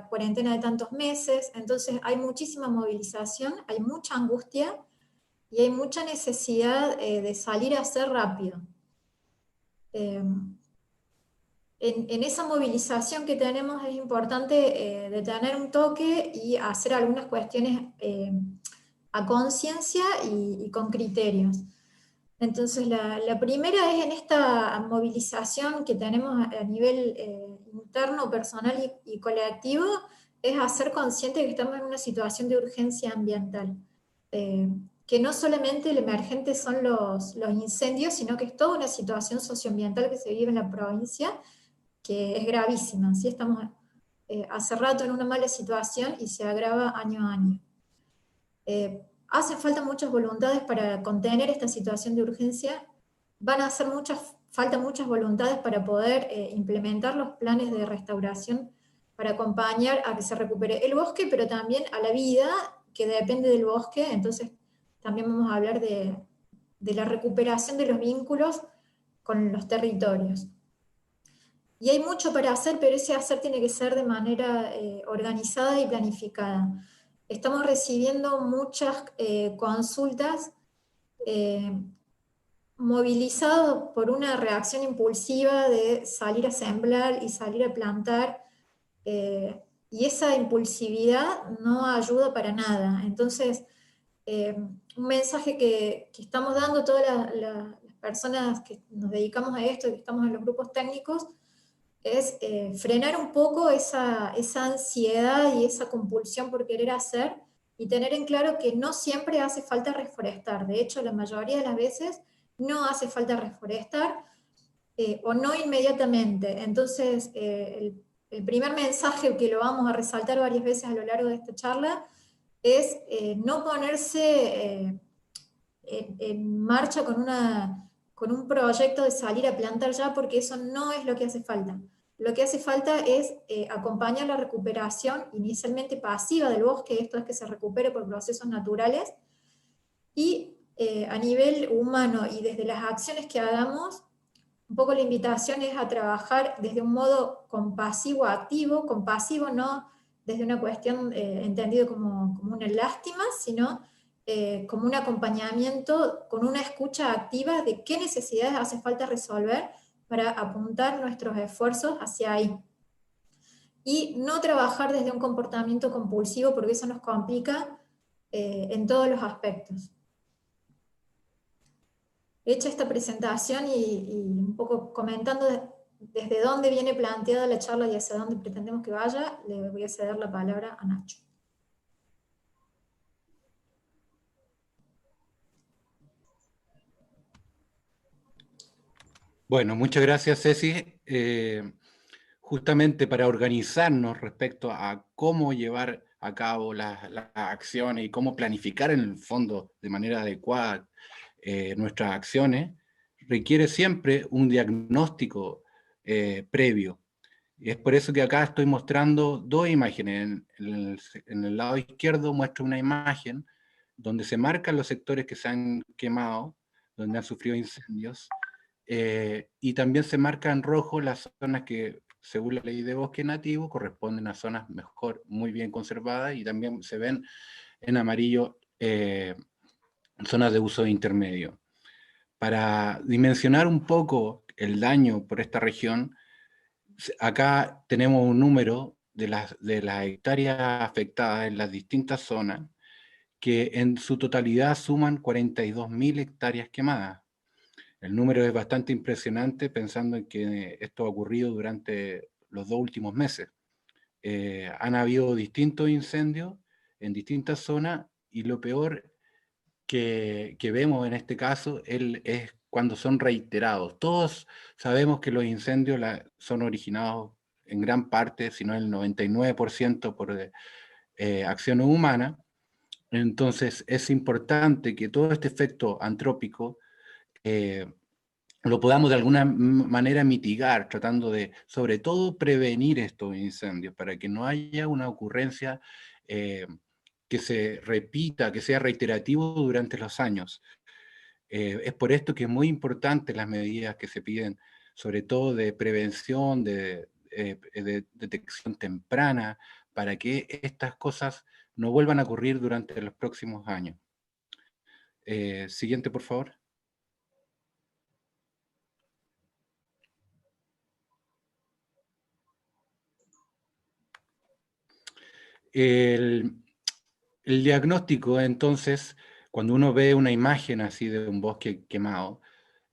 cuarentena de tantos meses, entonces hay muchísima movilización, hay mucha angustia y hay mucha necesidad de salir a hacer rápido. En esa movilización que tenemos es importante detener un toque y hacer algunas cuestiones a conciencia y con criterios. Entonces la primera es en esta movilización que tenemos a nivel interno, personal y colectivo, es hacer consciente que estamos en una situación de urgencia ambiental. Que no solamente el emergente son los incendios, sino que es toda una situación socioambiental que se vive en la provincia, que es gravísima, ¿sí? Estamos hace rato en una mala situación y se agrava año a año. Hace falta muchas voluntades para contener esta situación de urgencia, van a hacer falta muchas voluntades para poder implementar los planes de restauración para acompañar a que se recupere el bosque, pero también a la vida que depende del bosque. Entonces también vamos a hablar de la recuperación de los vínculos con los territorios. Y hay mucho para hacer, pero ese hacer tiene que ser de manera organizada y planificada. Estamos recibiendo muchas consultas movilizadas por una reacción impulsiva de salir a sembrar y salir a plantar, y esa impulsividad no ayuda para nada. Entonces, un mensaje que estamos dando todas las personas que nos dedicamos a esto y que estamos en los grupos técnicos, es frenar un poco esa ansiedad y esa compulsión por querer hacer, y tener en claro que no siempre hace falta reforestar. De hecho, la mayoría de las veces no hace falta reforestar, o no inmediatamente. Entonces, el primer mensaje, que lo vamos a resaltar varias veces a lo largo de esta charla, es no ponerse en marcha con un proyecto de salir a plantar ya, porque eso no es lo que hace falta. Lo que hace falta es acompañar la recuperación inicialmente pasiva del bosque, esto es que se recupere por procesos naturales, y a nivel humano y desde las acciones que hagamos, un poco la invitación es a trabajar desde un modo compasivo-activo, compasivo no desde una cuestión entendido como una lástima, sino como un acompañamiento con una escucha activa de qué necesidades hace falta resolver para apuntar nuestros esfuerzos hacia ahí. Y no trabajar desde un comportamiento compulsivo, porque eso nos complica en todos los aspectos. Hecha esta presentación y un poco comentando desde dónde viene planteada la charla y hacia dónde pretendemos que vaya, le voy a ceder la palabra a Nacho. Bueno, muchas gracias, Ceci. Justamente para organizarnos respecto a cómo llevar a cabo las acciones y cómo planificar en el fondo de manera adecuada nuestras acciones, requiere siempre un diagnóstico previo. Y es por eso que acá estoy mostrando dos imágenes. En el lado izquierdo muestro una imagen donde se marcan los sectores que se han quemado, donde han sufrido incendios, y también se marca en rojo las zonas que, según la ley de bosque nativo, corresponden a zonas muy bien conservadas, y también se ven en amarillo zonas de uso intermedio. Para dimensionar un poco el daño por esta región, acá tenemos un número de las hectáreas afectadas en las distintas zonas, que en su totalidad suman 42.000 hectáreas quemadas. El número es bastante impresionante pensando en que esto ha ocurrido durante los 2 últimos meses. Han habido distintos incendios en distintas zonas, y lo peor que vemos en este caso es cuando son reiterados. Todos sabemos que los incendios son originados en gran parte, si no el 99%, por acciones humanas. Entonces es importante que todo este efecto antrópico lo podamos de alguna manera mitigar, tratando de, sobre todo, prevenir estos incendios, para que no haya una ocurrencia que se repita, que sea reiterativo durante los años. Es por esto que es muy importante las medidas que se piden, sobre todo de prevención, de detección temprana, para que estas cosas no vuelvan a ocurrir durante los próximos años. Siguiente, por favor. El diagnóstico, entonces, cuando uno ve una imagen así de un bosque quemado,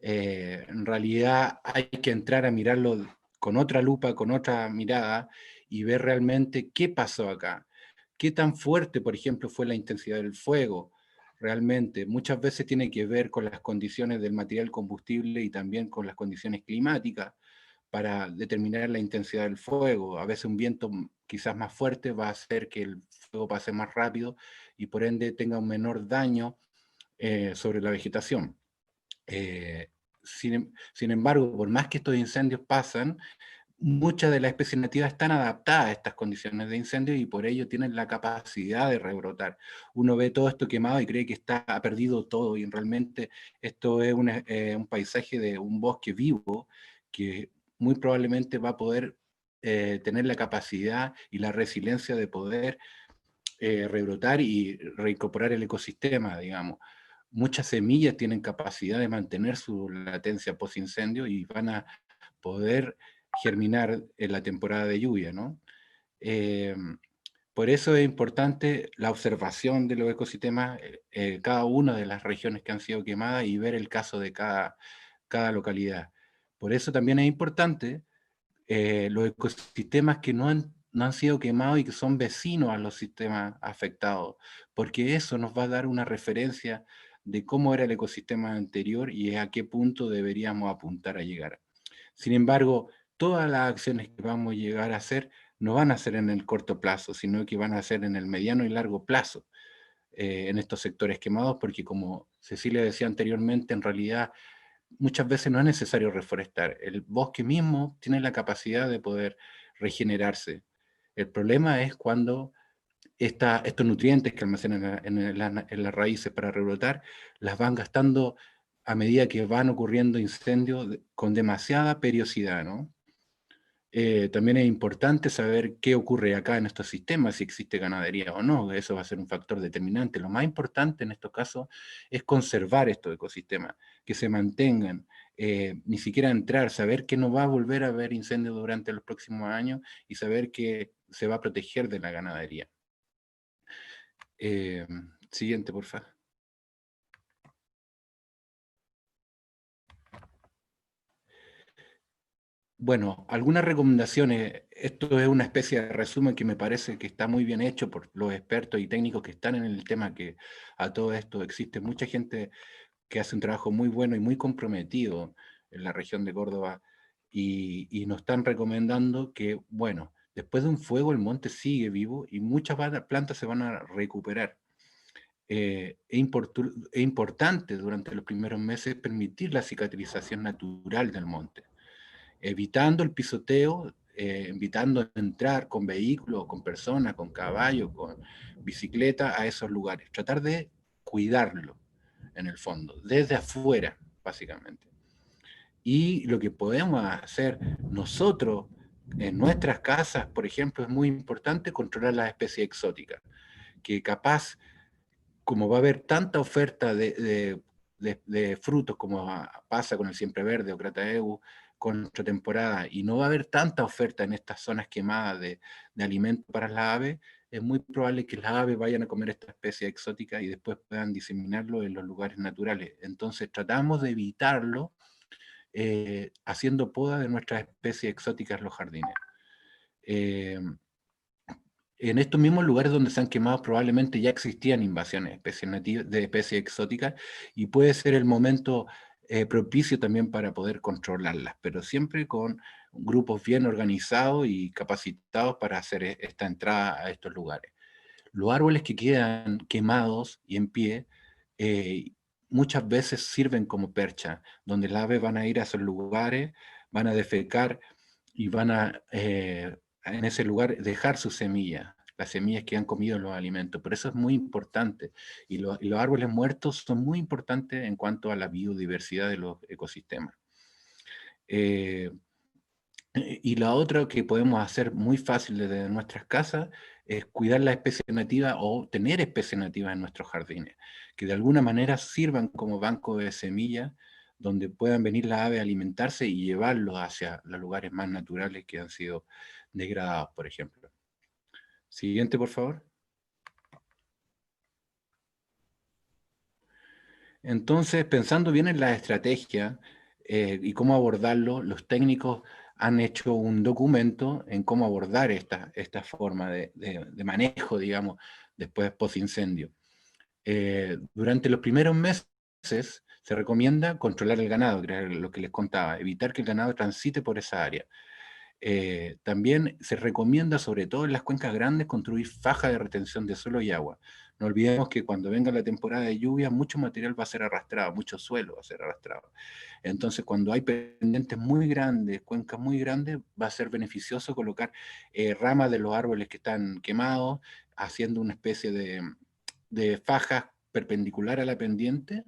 en realidad hay que entrar a mirarlo con otra lupa, con otra mirada, y ver realmente qué pasó acá. Qué tan fuerte, por ejemplo, fue la intensidad del fuego. Realmente, muchas veces tiene que ver con las condiciones del material combustible y también con las condiciones climáticas para determinar la intensidad del fuego. A veces un viento quizás más fuerte va a hacer que el fuego pase más rápido y por ende tenga un menor daño sobre la vegetación. Sin embargo, por más que estos incendios pasan, muchas de las especies nativas están adaptadas a estas condiciones de incendio y por ello tienen la capacidad de rebrotar. Uno ve todo esto quemado y cree que ha perdido todo, y realmente esto es un paisaje de un bosque vivo que muy probablemente va a poder tener la capacidad y la resiliencia de poder rebrotar y reincorporar el ecosistema, digamos. Muchas semillas tienen capacidad de mantener su latencia post-incendio y van a poder germinar en la temporada de lluvia, ¿no? Por eso es importante la observación de los ecosistemas, cada una de las regiones que han sido quemadas y ver el caso de cada localidad. Por eso también es importante los ecosistemas que no han sido quemados y que son vecinos a los sistemas afectados, porque eso nos va a dar una referencia de cómo era el ecosistema anterior y a qué punto deberíamos apuntar a llegar. Sin embargo, todas las acciones que vamos a llegar a hacer no van a ser en el corto plazo, sino que van a ser en el mediano y largo plazo en estos sectores quemados, porque como Cecilia decía anteriormente, en realidad muchas veces no es necesario reforestar. El bosque mismo tiene la capacidad de poder regenerarse. El problema es cuando estos nutrientes que almacenan en las raíces para rebrotar, las van gastando a medida que van ocurriendo incendios con demasiada periodicidad, ¿no? También es importante saber qué ocurre acá en estos sistemas, si existe ganadería o no. Eso va a ser un factor determinante. Lo más importante en estos casos es conservar estos ecosistemas, que se mantengan, ni siquiera entrar, saber que no va a volver a haber incendios durante los próximos años y saber que se va a proteger de la ganadería. Siguiente, por favor. Bueno, algunas recomendaciones. Esto es una especie de resumen que me parece que está muy bien hecho por los expertos y técnicos que están en el tema, que a todo esto existe mucha gente que hace un trabajo muy bueno y muy comprometido en la región de Córdoba y nos están recomendando que, bueno, después de un fuego el monte sigue vivo y muchas plantas se van a recuperar. Es importante durante los primeros meses permitir la cicatrización natural del monte, evitando el pisoteo, invitando a entrar con vehículos, con personas, con caballos, con bicicleta a esos lugares. Tratar de cuidarlo, en el fondo, desde afuera, básicamente. Y lo que podemos hacer nosotros en nuestras casas, por ejemplo, es muy importante controlar las especies exóticas, que capaz, como va a haber tanta oferta de frutos como pasa con el siempre verde o Crataegus con nuestra temporada, y no va a haber tanta oferta en estas zonas quemadas de alimentos para las aves, es muy probable que las aves vayan a comer esta especie exótica y después puedan diseminarlo en los lugares naturales. Entonces tratamos de evitarlo haciendo poda de nuestras especies exóticas en los jardines. En estos mismos lugares donde se han quemado probablemente ya existían invasiones de especies exóticas y puede ser el momento propicio también para poder controlarlas, pero siempre con grupos bien organizados y capacitados para hacer esta entrada a estos lugares. Los árboles que quedan quemados y en pie muchas veces sirven como percha, donde las aves van a ir a esos lugares, van a defecar y van a en ese lugar dejar sus semillas, las semillas que han comido los alimentos. Por eso es muy importante. Y los árboles muertos son muy importantes en cuanto a la biodiversidad de los ecosistemas. En Y la otra que podemos hacer muy fácil desde nuestras casas es cuidar la especie nativa o tener especies nativas en nuestros jardines, que de alguna manera sirvan como banco de semillas donde puedan venir las aves a alimentarse y llevarlos hacia los lugares más naturales que han sido degradados, por ejemplo. Siguiente, por favor. Entonces, pensando bien en la estrategia y cómo abordarlo, los técnicos han hecho un documento en cómo abordar esta forma de manejo, digamos, después post-incendio. Durante los primeros meses se recomienda controlar el ganado, que era lo que les contaba, evitar que el ganado transite por esa área. También se recomienda, sobre todo en las cuencas grandes, construir fajas de retención de suelo y agua. No olvidemos que cuando venga la temporada de lluvia, mucho material va a ser arrastrado, mucho suelo va a ser arrastrado. Entonces, cuando hay pendientes muy grandes, cuencas muy grandes, va a ser beneficioso colocar ramas de los árboles que están quemados, haciendo una especie de fajas perpendicular a la pendiente,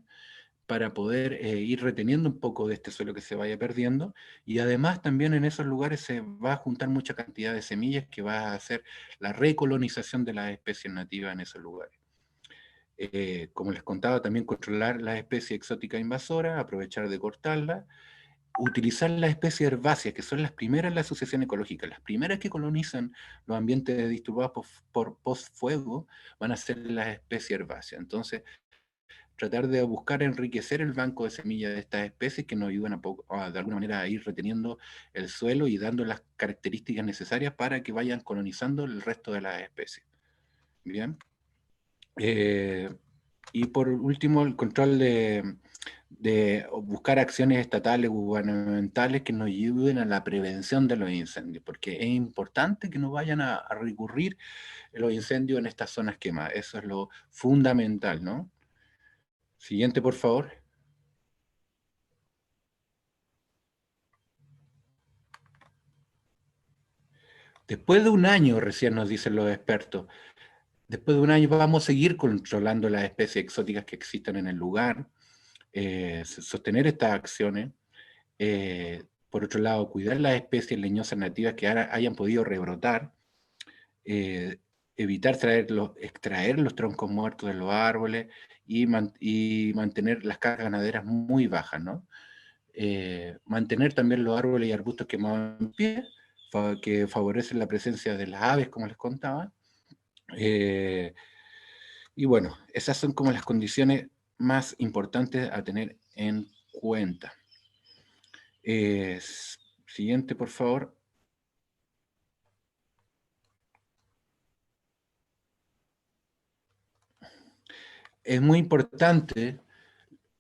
para poder ir reteniendo un poco de este suelo que se vaya perdiendo, y además también en esos lugares se va a juntar mucha cantidad de semillas que va a hacer la recolonización de las especies nativas en esos lugares. Como les contaba, también controlar las especies exóticas invasoras, aprovechar de cortarlas, utilizar las especies herbáceas, que son las primeras en la asociación ecológica, las primeras que colonizan los ambientes disturbados por post-fuego, van a ser las especies herbáceas. Entonces, tratar de buscar enriquecer el banco de semillas de estas especies que nos ayudan de alguna manera a ir reteniendo el suelo y dando las características necesarias para que vayan colonizando el resto de las especies. Bien. Y por último, el control de buscar acciones estatales, gubernamentales que nos ayuden a la prevención de los incendios, porque es importante que no vayan a recurrir los incendios en estas zonas quemadas. Eso es lo fundamental, ¿no? Siguiente, por favor. Después de un año, recién nos dicen los expertos, después de un año vamos a seguir controlando las especies exóticas que existen en el lugar, sostener estas acciones. Por otro lado, cuidar las especies leñosas nativas que ahora hayan podido rebrotar, eh, evitar extraer los troncos muertos de los árboles y mantener las cargas ganaderas muy bajas, ¿no? Mantener también los árboles y arbustos quemados en pie, que favorecen la presencia de las aves, como les contaba. Y bueno, esas son como las condiciones más importantes a tener en cuenta. Siguiente, por favor. Es muy importante,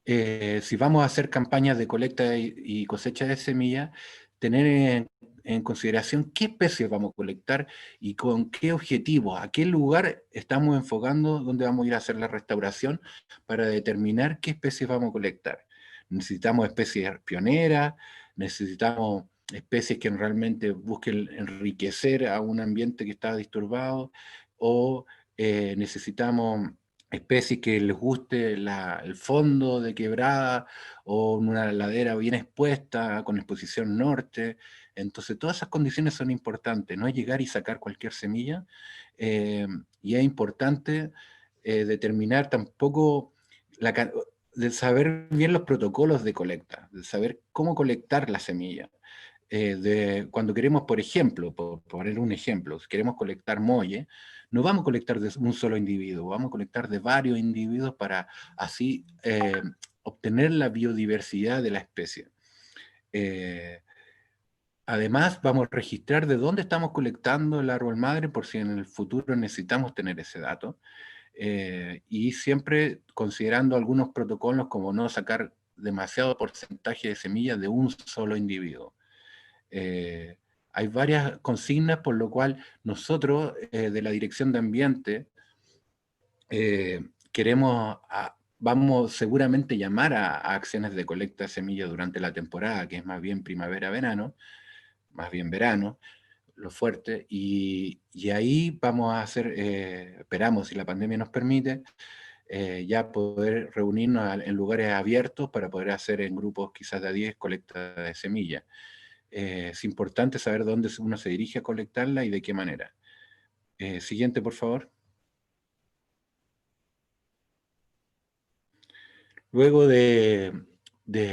si vamos a hacer campañas de colecta y cosecha de semillas, tener en consideración qué especies vamos a colectar y con qué objetivo, a qué lugar estamos enfocando, dónde vamos a ir a hacer la restauración para determinar qué especies vamos a colectar. Necesitamos especies pioneras, necesitamos especies que realmente busquen enriquecer a un ambiente que está disturbado, o necesitamos especies que les guste el fondo de quebrada o una ladera bien expuesta con exposición norte. Entonces todas esas condiciones son importantes, no es llegar y sacar cualquier semilla, y es importante determinar tampoco de saber bien los protocolos de colecta, de saber cómo colectar la semilla. Cuando queremos, por ejemplo, por poner un ejemplo, si queremos colectar molle, no vamos a colectar de un solo individuo, vamos a colectar de varios individuos para así obtener la biodiversidad de la especie. Además, vamos a registrar de dónde estamos colectando el árbol madre por si en el futuro necesitamos tener ese dato. Y siempre considerando algunos protocolos como no sacar demasiado porcentaje de semillas de un solo individuo. Hay varias consignas por lo cual nosotros de la Dirección de Ambiente vamos seguramente llamar a acciones de colecta de semillas durante la temporada, que es más bien primavera-verano, más bien verano, lo fuerte, y ahí vamos a hacer, esperamos si la pandemia nos permite, ya poder reunirnos en lugares abiertos para poder hacer en grupos quizás de 10 colectas de semillas. Es importante saber dónde uno se dirige a colectarla y de qué manera. Siguiente, por favor. Luego de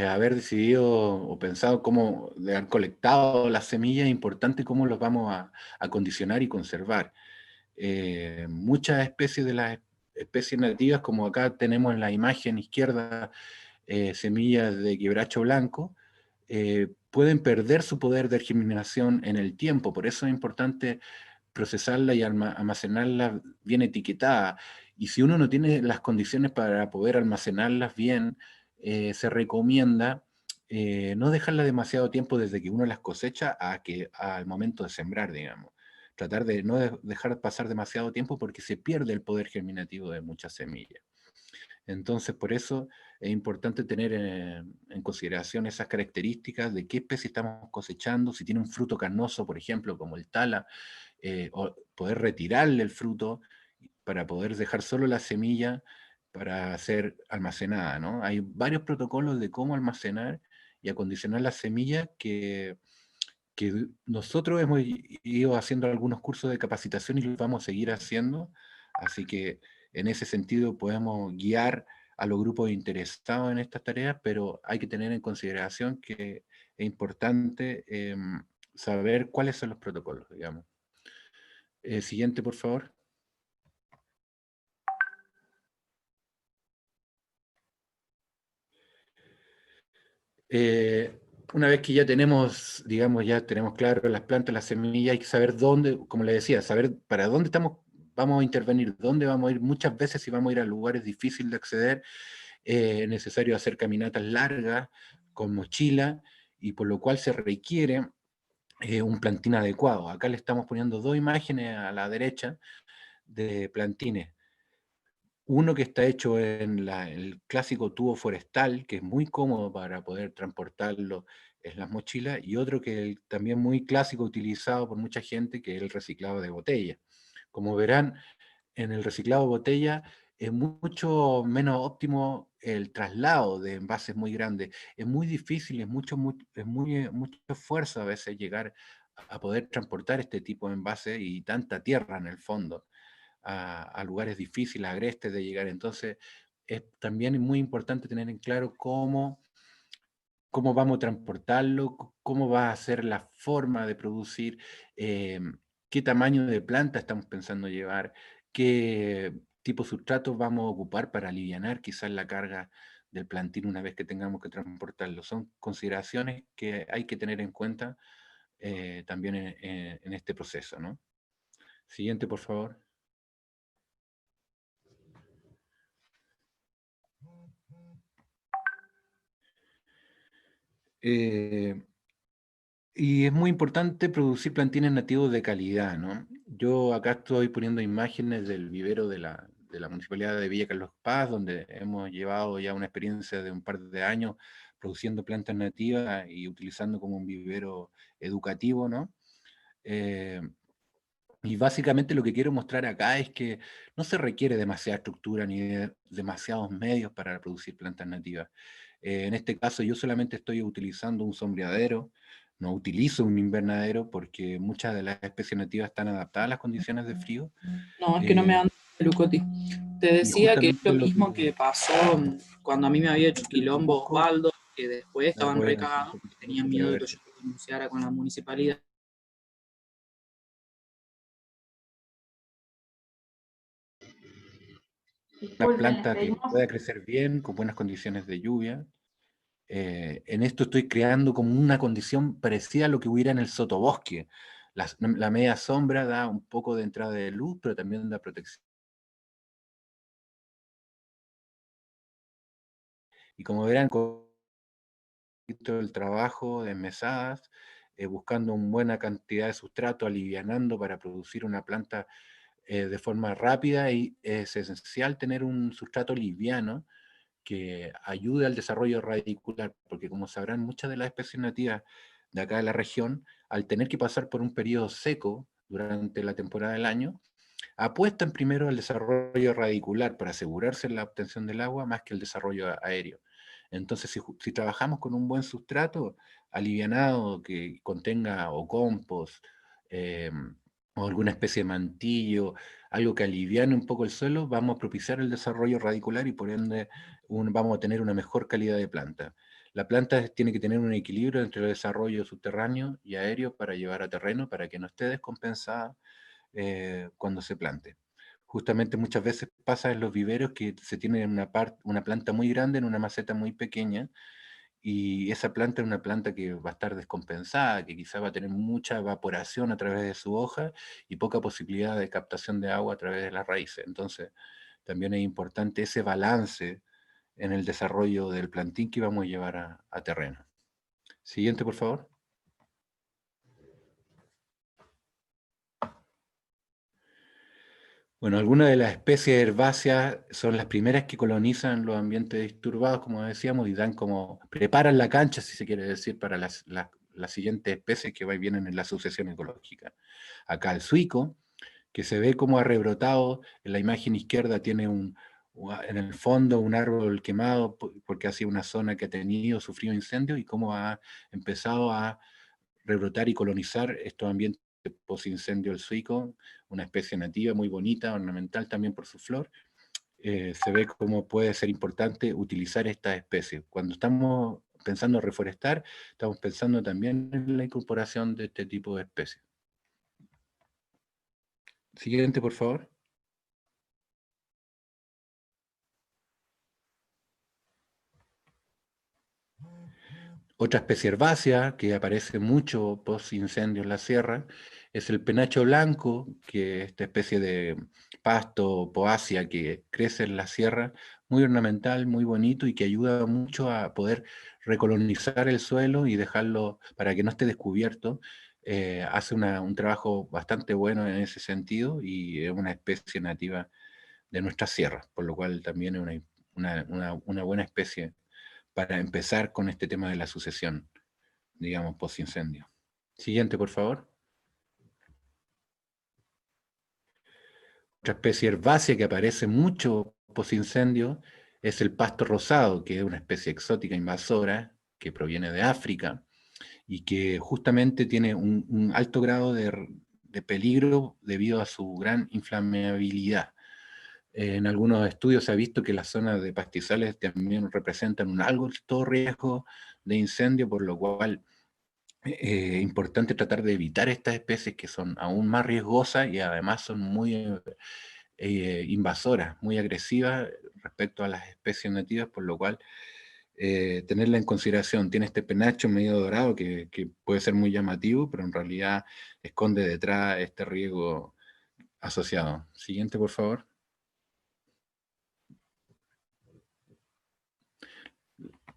haber decidido o pensado cómo, de haber colectado las semillas, es importante cómo los vamos a acondicionar y conservar. Muchas especies de las especies nativas, como acá tenemos en la imagen izquierda, semillas de quebracho blanco, pueden perder su poder de germinación en el tiempo. Por eso es importante procesarla y almacenarla bien etiquetada. Y si uno no tiene las condiciones para poder almacenarlas bien, se recomienda no dejarla demasiado tiempo desde que uno las cosecha al momento de sembrar, digamos. Tratar de no dejar pasar demasiado tiempo porque se pierde el poder germinativo de muchas semillas. Entonces, por eso es importante tener en consideración esas características de qué especie estamos cosechando, si tiene un fruto carnoso, por ejemplo, como el tala, o poder retirarle el fruto para poder dejar solo la semilla para ser almacenada, ¿no? Hay varios protocolos de cómo almacenar y acondicionar la semilla que nosotros hemos ido haciendo algunos cursos de capacitación y los vamos a seguir haciendo, así que en ese sentido podemos guiar a los grupos interesados en estas tareas, pero hay que tener en consideración que es importante saber cuáles son los protocolos, digamos. Siguiente, por favor. Una vez que ya tenemos, digamos, ya tenemos claro las plantas, las semillas, hay que saber dónde, como le decía, saber para dónde vamos a intervenir, dónde vamos a ir. Muchas veces si vamos a ir a lugares difíciles de acceder, es necesario hacer caminatas largas con mochila, y por lo cual se requiere un plantín adecuado. Acá le estamos poniendo dos imágenes a la derecha de plantines. Uno que está hecho en el clásico tubo forestal, que es muy cómodo para poder transportarlo en las mochilas, y otro que también muy clásico, utilizado por mucha gente, que es el reciclado de botella. Como verán, en el reciclado de botella es mucho menos óptimo el traslado de envases muy grandes. Es muy difícil, mucho esfuerzo a veces llegar a poder transportar este tipo de envases y tanta tierra en el fondo a lugares difíciles, agrestes de llegar. Entonces, es también muy importante tener en claro cómo vamos a transportarlo, cómo va a ser la forma de producir, qué tamaño de planta estamos pensando llevar, qué tipo de sustratos vamos a ocupar para alivianar quizás la carga del plantín una vez que tengamos que transportarlo. Son consideraciones que hay que tener en cuenta también en este proceso, ¿no? Siguiente, por favor. Y es muy importante producir plantines nativos de calidad, ¿no? Yo acá estoy poniendo imágenes del vivero de la Municipalidad de Villa Carlos Paz, donde hemos llevado ya una experiencia de un par de años produciendo plantas nativas y utilizando como un vivero educativo, ¿no? Eh, y básicamente lo que quiero mostrar acá es que no se requiere demasiada estructura ni demasiados medios para producir plantas nativas. En este caso yo solamente estoy utilizando un sombreadero, no utilizo un invernadero porque muchas de las especies nativas están adaptadas a las condiciones de frío. No, es que no me anda, Lucoti. Te Y decía que es justamente lo lo mismo que... que pasó cuando a mí me había hecho quilombo poco, Osvaldo, que después a ver, estaban voy a hacer un recagados, poquito tenían para miedo de ver que yo denunciara con la municipalidad. una Disculpen, les planta que pedimos. pueda crecer bien, con buenas condiciones de lluvia. En esto estoy creando como una condición parecida a lo que hubiera en el sotobosque. La media sombra da un poco de entrada de luz, pero también da protección. Y como verán, con el trabajo de mesadas, buscando una buena cantidad de sustrato, alivianando para producir una planta de forma rápida, y es esencial tener un sustrato liviano que ayude al desarrollo radicular, porque como sabrán, muchas de las especies nativas de acá de la región, al tener que pasar por un periodo seco durante la temporada del año, apuestan primero al desarrollo radicular para asegurarse la obtención del agua más que el desarrollo aéreo. Entonces, si trabajamos con un buen sustrato alivianado que contenga o compost, o alguna especie de mantillo, algo que aliviane un poco el suelo, vamos a propiciar el desarrollo radicular y por ende vamos a tener una mejor calidad de planta. La planta tiene que tener un equilibrio entre el desarrollo subterráneo y aéreo para llevar a terreno, para que no esté descompensada cuando se plante. Justamente muchas veces pasa en los viveros que se tiene una planta muy grande en una maceta muy pequeña, y esa planta es una planta que va a estar descompensada, que quizá va a tener mucha evaporación a través de su hoja y poca posibilidad de captación de agua a través de las raíces. Entonces, también es importante ese balance en el desarrollo del plantín que vamos a llevar a terreno. Siguiente, por favor. Bueno, algunas de las especies herbáceas son las primeras que colonizan los ambientes disturbados, como decíamos, y preparan la cancha, si se quiere decir, para las siguientes especies que vienen en la sucesión ecológica. Acá el suico, que se ve como ha rebrotado, en la imagen izquierda tiene en el fondo un árbol quemado, porque ha sido una zona que ha sufrido incendios, y cómo ha empezado a rebrotar y colonizar estos ambientes post-incendio el suico, una especie nativa muy bonita, ornamental también por su flor. Se ve cómo puede ser importante utilizar estas especies. Cuando estamos pensando en reforestar, estamos pensando también en la incorporación de este tipo de especies. Siguiente, por favor. Otra especie herbácea que aparece mucho post-incendio en la sierra es el penacho blanco, que es esta especie de pasto poácea que crece en la sierra, muy ornamental, muy bonito y que ayuda mucho a poder recolonizar el suelo y dejarlo para que no esté descubierto. Hace un trabajo bastante bueno en ese sentido y es una especie nativa de nuestra sierra, por lo cual también es una buena especie para empezar con este tema de la sucesión, digamos, post-incendio. Siguiente, por favor. Otra especie herbácea que aparece mucho post-incendio es el pasto rosado, que es una especie exótica invasora que proviene de África y que justamente tiene un alto grado de peligro debido a su gran inflamabilidad. En algunos estudios se ha visto que las zonas de pastizales también representan un alto riesgo de incendio, por lo cual importante tratar de evitar estas especies que son aún más riesgosas y además son muy invasoras, muy agresivas respecto a las especies nativas, por lo cual tenerla en consideración. Tiene este penacho medio dorado que puede ser muy llamativo, pero en realidad esconde detrás este riesgo asociado. Siguiente, por favor.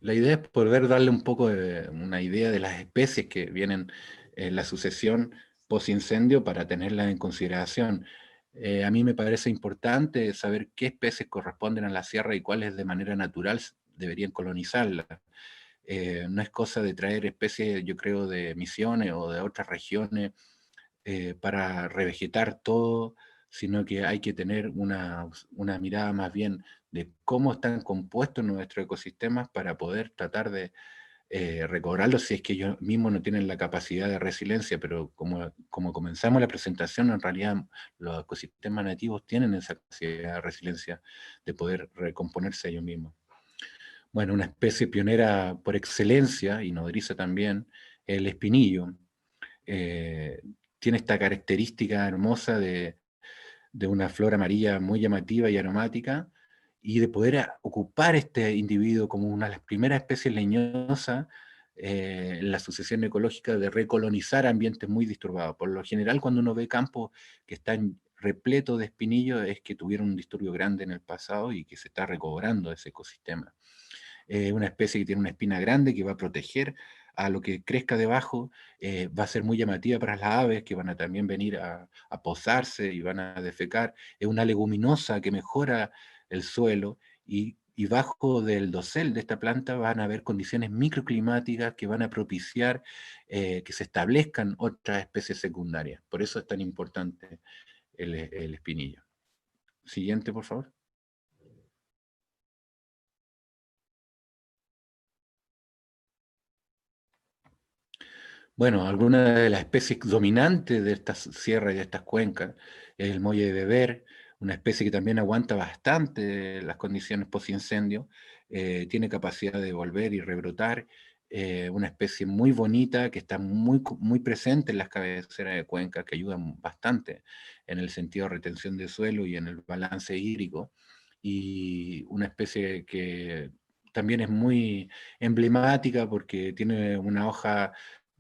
La idea es poder darle un poco de una idea de las especies que vienen en la sucesión post-incendio para tenerlas en consideración. A mí me parece importante saber qué especies corresponden a la sierra y cuáles de manera natural deberían colonizarla. No es cosa de traer especies, yo creo, de Misiones o de otras regiones para revegetar todo, sino que hay que tener una mirada más bien de cómo están compuestos nuestros ecosistemas para poder tratar de recobrarlos si es que ellos mismos no tienen la capacidad de resiliencia, pero como comenzamos la presentación, en realidad los ecosistemas nativos tienen esa capacidad de resiliencia de poder recomponerse ellos mismos. Bueno, una especie pionera por excelencia, y nodriza también, el espinillo. Eh, Tiene esta característica hermosa de una flor amarilla muy llamativa y aromática, y de poder ocupar este individuo como una de las primeras especies leñosas en la sucesión ecológica de recolonizar ambientes muy disturbados. Por lo general, cuando uno ve campos que están repletos de espinillos, es que tuvieron un disturbio grande en el pasado y que se está recobrando ese ecosistema. Una especie que tiene una espina grande que va a proteger a lo que crezca debajo, va a ser muy llamativa para las aves que van a también venir a posarse y van a defecar. Es una leguminosa que mejora el suelo y bajo del dosel de esta planta van a haber condiciones microclimáticas que van a propiciar que se establezcan otras especies secundarias. Por eso es tan importante el espinillo. Siguiente, por favor. Bueno, algunas de las especies dominantes de estas sierras y de estas cuencas es el molle de beber, una especie que también aguanta bastante las condiciones post-incendio, tiene capacidad de volver y rebrotar, una especie muy bonita que está muy presente en las cabeceras de cuencas, que ayudan bastante en el sentido de retención de suelo y en el balance hídrico, y una especie que también es muy emblemática porque tiene una hoja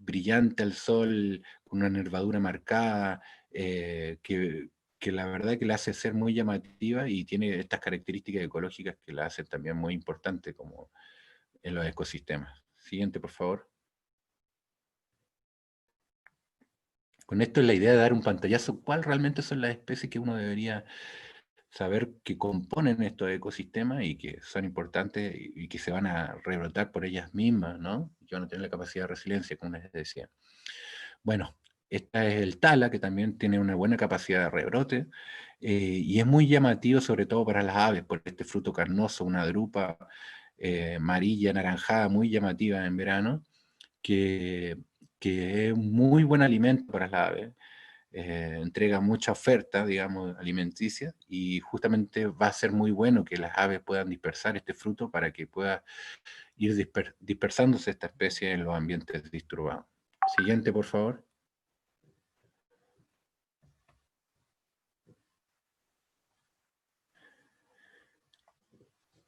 brillante al sol, con una nervadura marcada, que la verdad que la hace ser muy llamativa y tiene estas características ecológicas que la hacen también muy importante como en los ecosistemas. Siguiente, por favor. Con esto es la idea de dar un pantallazo, ¿cuál realmente son las especies que uno debería saber que componen estos ecosistemas y que son importantes y que se van a rebrotar por ellas mismas, ¿no? Y que van a tener la capacidad de resiliencia, como les decía. Bueno, esta es el tala, que también tiene una buena capacidad de rebrote, y es muy llamativo sobre todo para las aves, por este fruto carnoso, una drupa amarilla, anaranjada, muy llamativa en verano, que, que es un muy buen alimento para las aves. Entrega mucha oferta, digamos, alimenticia, y justamente va a ser muy bueno que las aves puedan dispersar este fruto para que pueda ir dispersándose esta especie en los ambientes disturbados. Siguiente, por favor.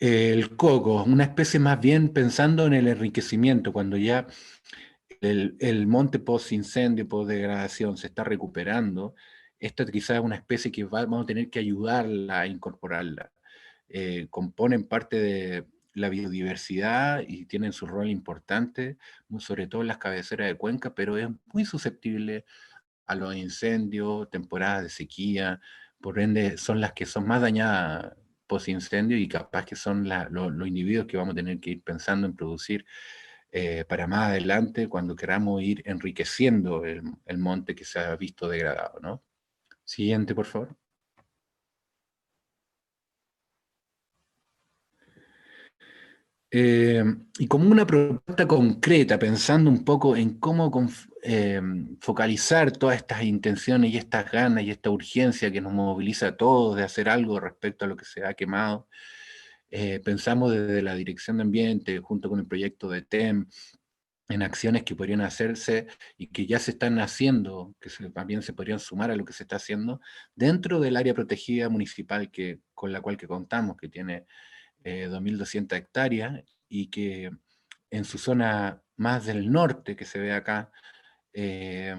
El coco, una especie más bien pensando en el enriquecimiento, cuando ya el monte post-incendio, post-degradación se está recuperando, esta quizás es una especie que vamos a tener que ayudarla a incorporarla. Componen parte de la biodiversidad y tienen su rol importante, sobre todo en las cabeceras de cuenca, pero es muy susceptible a los incendios, temporadas de sequía, por ende son las que son más dañadas post-incendio y capaz que son los individuos que vamos a tener que ir pensando en producir para más adelante cuando queramos ir enriqueciendo el monte que se ha visto degradado, ¿no? Siguiente, por favor. Y como una propuesta concreta, pensando un poco en cómo focalizar todas estas intenciones y estas ganas y esta urgencia que nos moviliza a todos de hacer algo respecto a lo que se ha quemado, pensamos desde la Dirección de Ambiente, junto con el proyecto de TEM, en acciones que podrían hacerse y que ya se están haciendo, que también se podrían sumar a lo que se está haciendo dentro del área protegida municipal con la cual que contamos, que tiene 2.200 hectáreas y que en su zona más del norte que se ve acá, eh,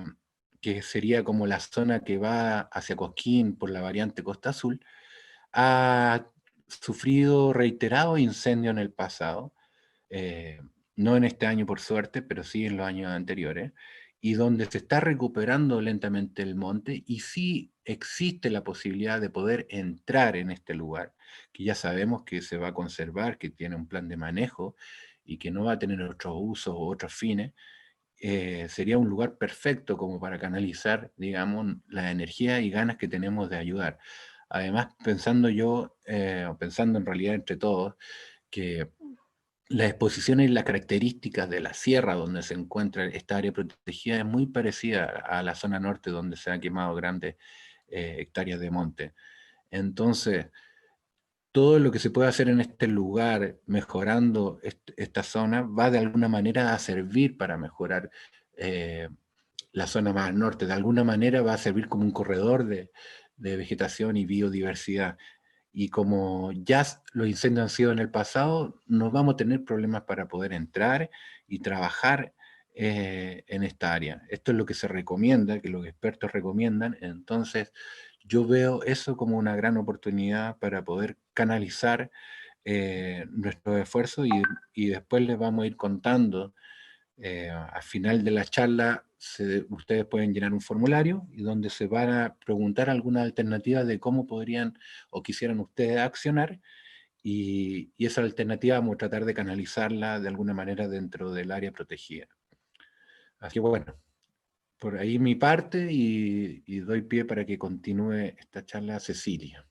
que sería como la zona que va hacia Cosquín por la variante Costa Azul, ha sufrido reiterados incendios en el pasado, eh, no en este año por suerte, pero sí en los años anteriores, y donde se está recuperando lentamente el monte y sí existe la posibilidad de poder entrar en este lugar, que ya sabemos que se va a conservar, que tiene un plan de manejo y que no va a tener otros usos o otros fines. Sería un lugar perfecto como para canalizar, digamos, la energía y ganas que tenemos de ayudar. Además, pensando en realidad entre todos, que la exposición y las características de la sierra donde se encuentra esta área protegida es muy parecida a la zona norte donde se han quemado grandes hectáreas de monte. Entonces, todo lo que se puede hacer en este lugar, mejorando esta zona, va de alguna manera a servir para mejorar eh, la zona más al norte. De alguna manera va a servir como un corredor de vegetación y biodiversidad. Y como ya los incendios han sido en el pasado, no vamos a tener problemas para poder entrar y trabajar en esta área. Esto es lo que se recomienda, que los expertos recomiendan. Entonces, yo veo eso como una gran oportunidad para poder canalizar nuestros esfuerzos y después les vamos a ir contando. Al final de la charla, ustedes pueden llenar un formulario y donde se van a preguntar algunas alternativas de cómo podrían o quisieran ustedes accionar y esa alternativa vamos a tratar de canalizarla de alguna manera dentro del área protegida. Así que bueno, por ahí mi parte y doy pie para que continúe esta charla Cecilia.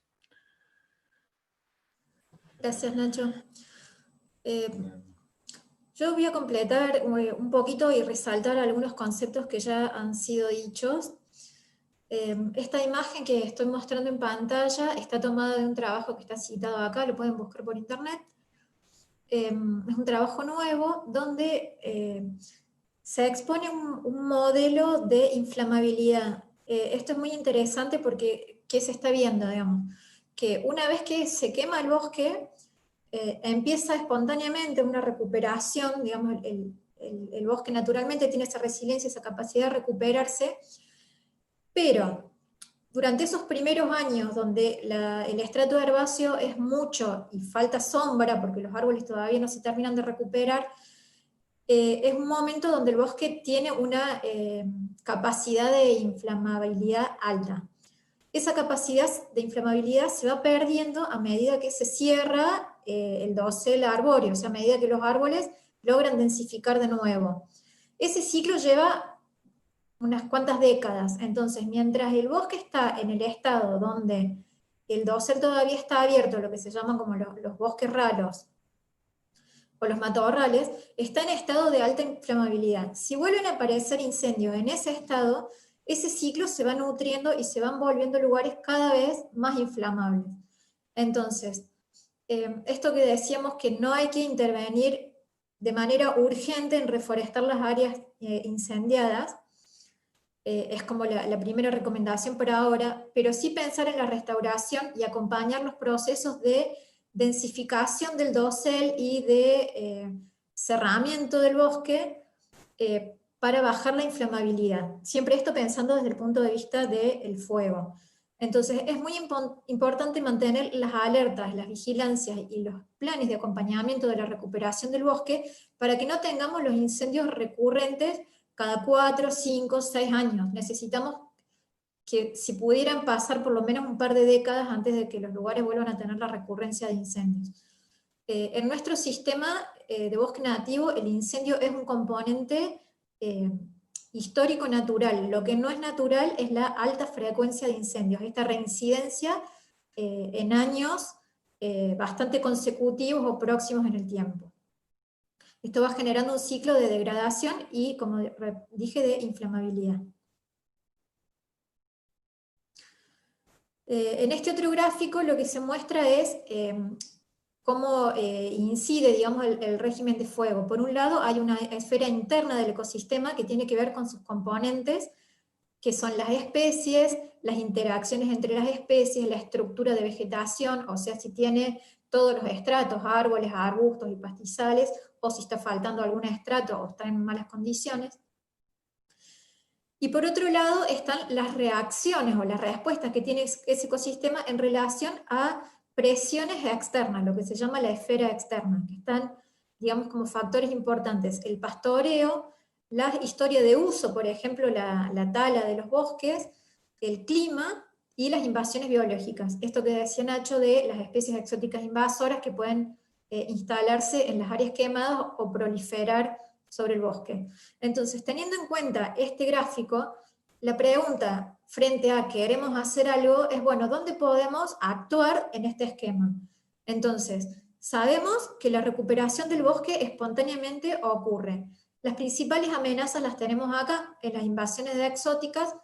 Gracias, Nacho. Yo voy a completar un poquito y resaltar algunos conceptos que ya han sido dichos. Esta imagen que estoy mostrando en pantalla está tomada de un trabajo que está citado acá, lo pueden buscar por internet. Es un trabajo nuevo donde se expone un modelo de inflamabilidad. Esto es muy interesante porque, ¿qué se está viendo? Digamos? Que una vez que se quema el bosque, empieza espontáneamente una recuperación, digamos, el bosque naturalmente tiene esa resiliencia, esa capacidad de recuperarse, pero durante esos primeros años donde el estrato herbáceo es mucho y falta sombra porque los árboles todavía no se terminan de recuperar, es un momento donde el bosque tiene una capacidad de inflamabilidad alta. Esa capacidad de inflamabilidad se va perdiendo a medida que se cierra el dosel arbóreo, o sea, a medida que los árboles logran densificar de nuevo. Ese ciclo lleva unas cuantas décadas. Entonces, mientras el bosque está en el estado donde el dosel todavía está abierto, lo que se llaman como los bosques ralos, o los matorrales, está en estado de alta inflamabilidad. Si vuelven a aparecer incendios en ese estado, ese ciclo se va nutriendo y se van volviendo lugares cada vez más inflamables. Entonces, esto que decíamos que no hay que intervenir de manera urgente en reforestar las áreas incendiadas, es como la primera recomendación por ahora, pero sí pensar en la restauración y acompañar los procesos de densificación del dosel y de cerramiento del bosque para bajar la inflamabilidad. Siempre esto pensando desde el punto de vista del fuego. Entonces es muy importante mantener las alertas, las vigilancias y los planes de acompañamiento de la recuperación del bosque para que no tengamos los incendios recurrentes cada 4, 5, 6 años. Necesitamos que si pudieran pasar por lo menos un par de décadas antes de que los lugares vuelvan a tener la recurrencia de incendios. En nuestro sistema de bosque nativo, el incendio es un componente histórico natural. Lo que no es natural es la alta frecuencia de incendios, esta reincidencia en años bastante consecutivos o próximos en el tiempo. Esto va generando un ciclo de degradación y, como dije, de inflamabilidad. En este otro gráfico lo que se muestra es cómo incide, digamos, el régimen de fuego. Por un lado hay una esfera interna del ecosistema que tiene que ver con sus componentes, que son las especies, las interacciones entre las especies, la estructura de vegetación, o sea, si tiene todos los estratos, árboles, arbustos y pastizales, o si está faltando algún estrato o está en malas condiciones. Y por otro lado están las reacciones o las respuestas que tiene ese ecosistema en relación a presiones externas, lo que se llama la esfera externa, que están, digamos, como factores importantes. El pastoreo, la historia de uso, por ejemplo, la tala de los bosques, el clima y las invasiones biológicas. Esto que decía Nacho de las especies exóticas invasoras que pueden instalarse en las áreas quemadas o proliferar sobre el bosque. Entonces, teniendo en cuenta este gráfico, la pregunta frente a queremos hacer algo es, bueno, ¿dónde podemos actuar en este esquema? Entonces, sabemos que la recuperación del bosque espontáneamente ocurre. Las principales amenazas las tenemos acá, en las invasiones de exóticas,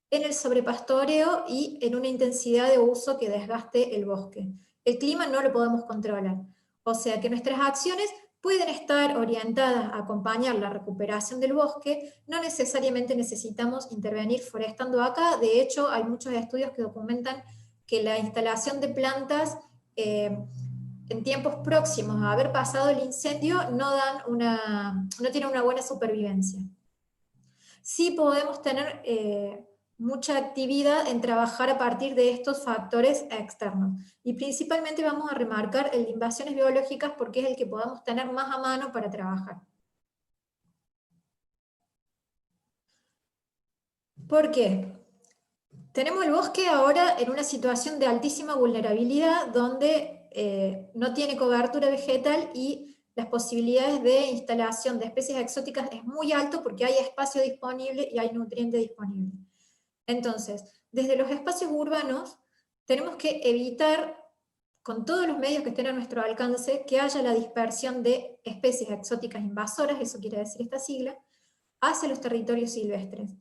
en el sobrepastoreo y en una intensidad de uso que desgaste el bosque. El clima no lo podemos controlar. O sea que nuestras acciones pueden estar orientadas a acompañar la recuperación del bosque, no necesariamente necesitamos intervenir forestando acá. De hecho, hay muchos estudios que documentan que la instalación de plantas en tiempos próximos a haber pasado el incendio no tienen una buena supervivencia. Sí podemos tener mucha actividad en trabajar a partir de estos factores externos. Y principalmente vamos a remarcar el de invasiones biológicas porque es el que podamos tener más a mano para trabajar. ¿Por qué? Tenemos el bosque ahora en una situación de altísima vulnerabilidad donde no tiene cobertura vegetal y las posibilidades de instalación de especies exóticas es muy alto porque hay espacio disponible y hay nutriente disponible. Entonces, desde los espacios urbanos tenemos que evitar con todos los medios que estén a nuestro alcance, que haya la dispersión de especies exóticas invasoras, eso quiere decir esta sigla, hacia los territorios silvestres.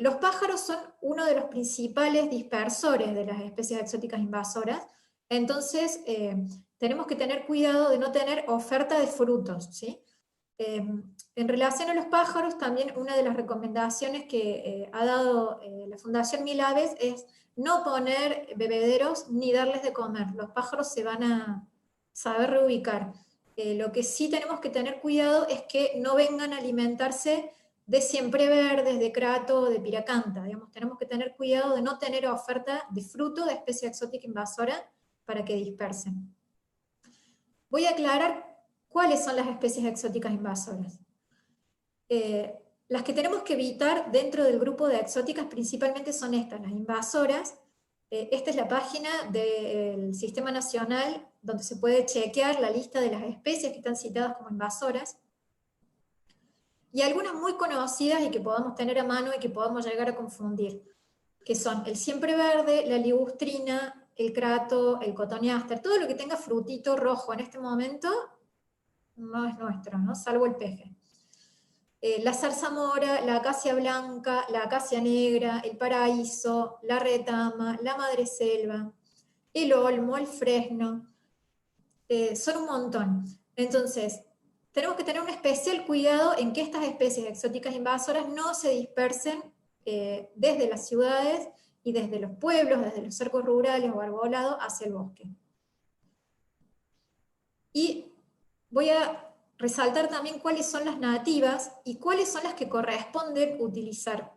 Los pájaros son uno de los principales dispersores de las especies exóticas invasoras, entonces tenemos que tener cuidado de no tener oferta de frutos, ¿sí? En relación a los pájaros, también una de las recomendaciones que ha dado la Fundación Mil Aves es no poner bebederos ni darles de comer. Los pájaros se van a saber reubicar. Lo que sí tenemos que tener cuidado es que no vengan a alimentarse de siempreverdes, de crato, de piracanta. Digamos, tenemos que tener cuidado de no tener oferta de fruto de especie exótica invasora para que dispersen. Voy a aclarar cuáles son las especies exóticas invasoras. Las que tenemos que evitar dentro del grupo de exóticas principalmente son estas, las invasoras. Esta es la página del Sistema Nacional donde se puede chequear la lista de las especies que están citadas como invasoras. Y algunas muy conocidas y que podamos tener a mano y que podamos llegar a confundir, que son el siempreverde, la ligustrina, el crato, el cotoneaster, todo lo que tenga frutito rojo en este momento no es nuestro, ¿no? Salvo el peje. La zarzamora, la acacia blanca, la acacia negra, el paraíso, la retama, la madreselva, el olmo, el fresno, son un montón. Entonces, tenemos que tener un especial cuidado en que estas especies exóticas invasoras no se dispersen desde las ciudades y desde los pueblos, desde los cercos rurales o arbolados hacia el bosque. Y voy a resaltar también cuáles son las nativas y cuáles son las que corresponden utilizar.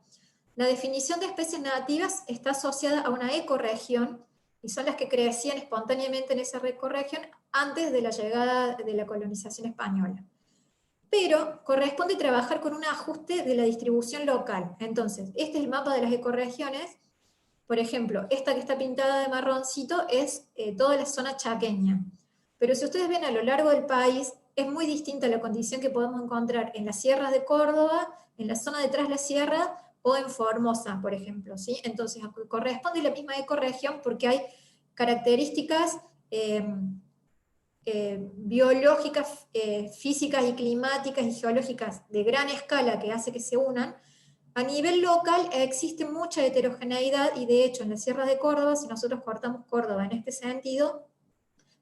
La definición de especies nativas está asociada a una ecorregión y son las que crecían espontáneamente en esa ecorregión antes de la llegada de la colonización española. Pero corresponde trabajar con un ajuste de la distribución local. Entonces, este es el mapa de las ecorregiones. Por ejemplo, esta que está pintada de marroncito es toda la zona chaqueña. Pero si ustedes ven a lo largo del país, es muy distinta la condición que podemos encontrar en las sierras de Córdoba, en la zona detrás de la sierra, o en Formosa, por ejemplo, ¿sí? Entonces, corresponde la misma ecorregión porque hay características biológicas, físicas y climáticas y geológicas de gran escala que hace que se unan. A nivel local existe mucha heterogeneidad y de hecho en las sierras de Córdoba, si nosotros cortamos Córdoba en este sentido,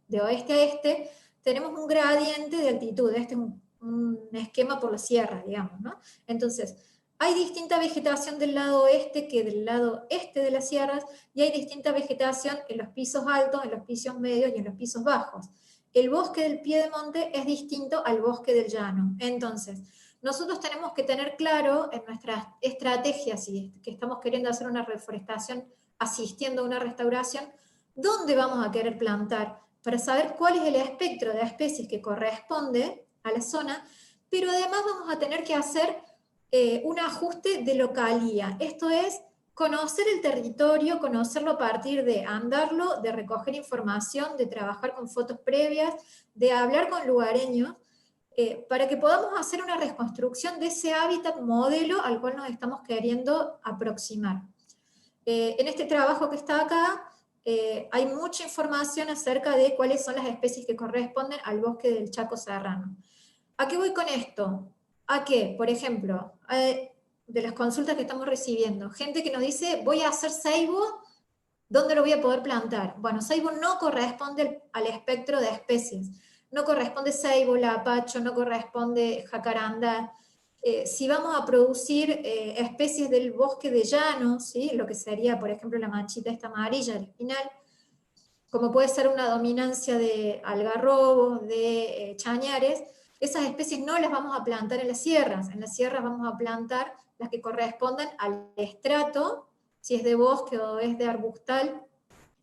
de oeste a este, tenemos un gradiente de altitud. Este es un esquema por la sierra, digamos, ¿no? Entonces, hay distinta vegetación del lado oeste que del lado este de las sierras, y hay distinta vegetación en los pisos altos, en los pisos medios y en los pisos bajos. El bosque del piedemonte es distinto al bosque del llano. Entonces, nosotros tenemos que tener claro en nuestras estrategias, si que estamos queriendo hacer una reforestación asistiendo a una restauración, dónde vamos a querer plantar, para saber cuál es el espectro de especies que corresponde a la zona, pero además vamos a tener que hacer un ajuste de localía. Esto es conocer el territorio, conocerlo a partir de andarlo, de recoger información, de trabajar con fotos previas, de hablar con lugareños, para que podamos hacer una reconstrucción de ese hábitat modelo al cual nos estamos queriendo aproximar. En este trabajo que está acá, hay mucha información acerca de cuáles son las especies que corresponden al bosque del Chaco serrano. ¿A qué voy con esto? A que, por ejemplo, de las consultas que estamos recibiendo, gente que nos dice, voy a hacer ceibo, ¿dónde lo voy a poder plantar? Bueno, ceibo no corresponde al espectro de especies. No corresponde ceibo, lapacho, no corresponde jacaranda. Si vamos a producir especies del bosque de llano, ¿sí? Lo que sería, por ejemplo, la manchita esta amarilla, el espinal, como puede ser una dominancia de algarrobos, de chañares, esas especies no las vamos a plantar en las sierras vamos a plantar las que correspondan al estrato, si es de bosque o es de arbustal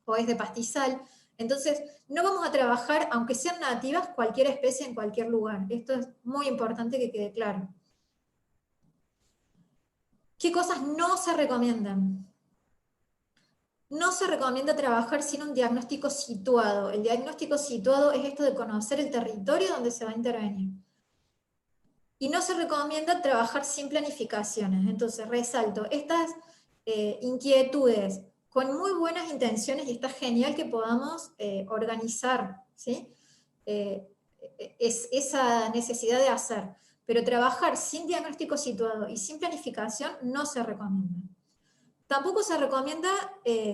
o es de pastizal. Entonces, no vamos a trabajar, aunque sean nativas, cualquier especie en cualquier lugar. Esto es muy importante que quede claro. ¿Qué cosas no se recomiendan? No se recomienda trabajar sin un diagnóstico situado. El diagnóstico situado es esto de conocer el territorio donde se va a intervenir. Y no se recomienda trabajar sin planificaciones. Entonces, resalto, estas inquietudes con muy buenas intenciones, y está genial que podamos organizar, ¿sí? Es esa necesidad de hacer, pero trabajar sin diagnóstico situado y sin planificación no se recomienda. Tampoco se recomienda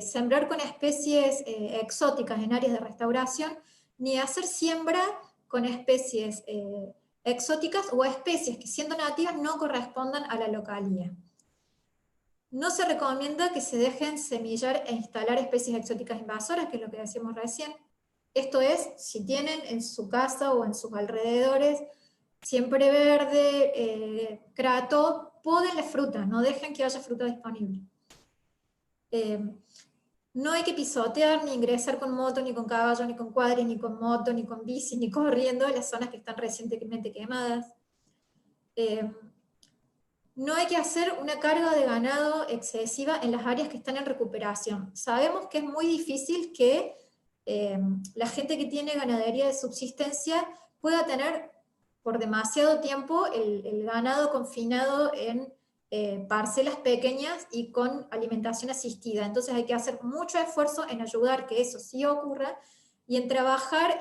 sembrar con especies exóticas en áreas de restauración, ni hacer siembra con especies exóticas o especies que siendo nativas no correspondan a la localía. No se recomienda que se dejen semillar e instalar especies exóticas invasoras, que es lo que decíamos recién. Esto es, si tienen en su casa o en sus alrededores siempre verde, crato, poden la fruta, no dejen que haya fruta disponible. No hay que pisotear, ni ingresar con moto, ni con caballo, ni con cuadris, ni con moto, ni con bici, ni corriendo en las zonas que están recientemente quemadas. No hay que hacer una carga de ganado excesiva en las áreas que están en recuperación. Sabemos que es muy difícil que la gente que tiene ganadería de subsistencia pueda tener por demasiado tiempo el ganado confinado en parcelas pequeñas y con alimentación asistida. Entonces hay que hacer mucho esfuerzo en ayudar que eso sí ocurra y en trabajar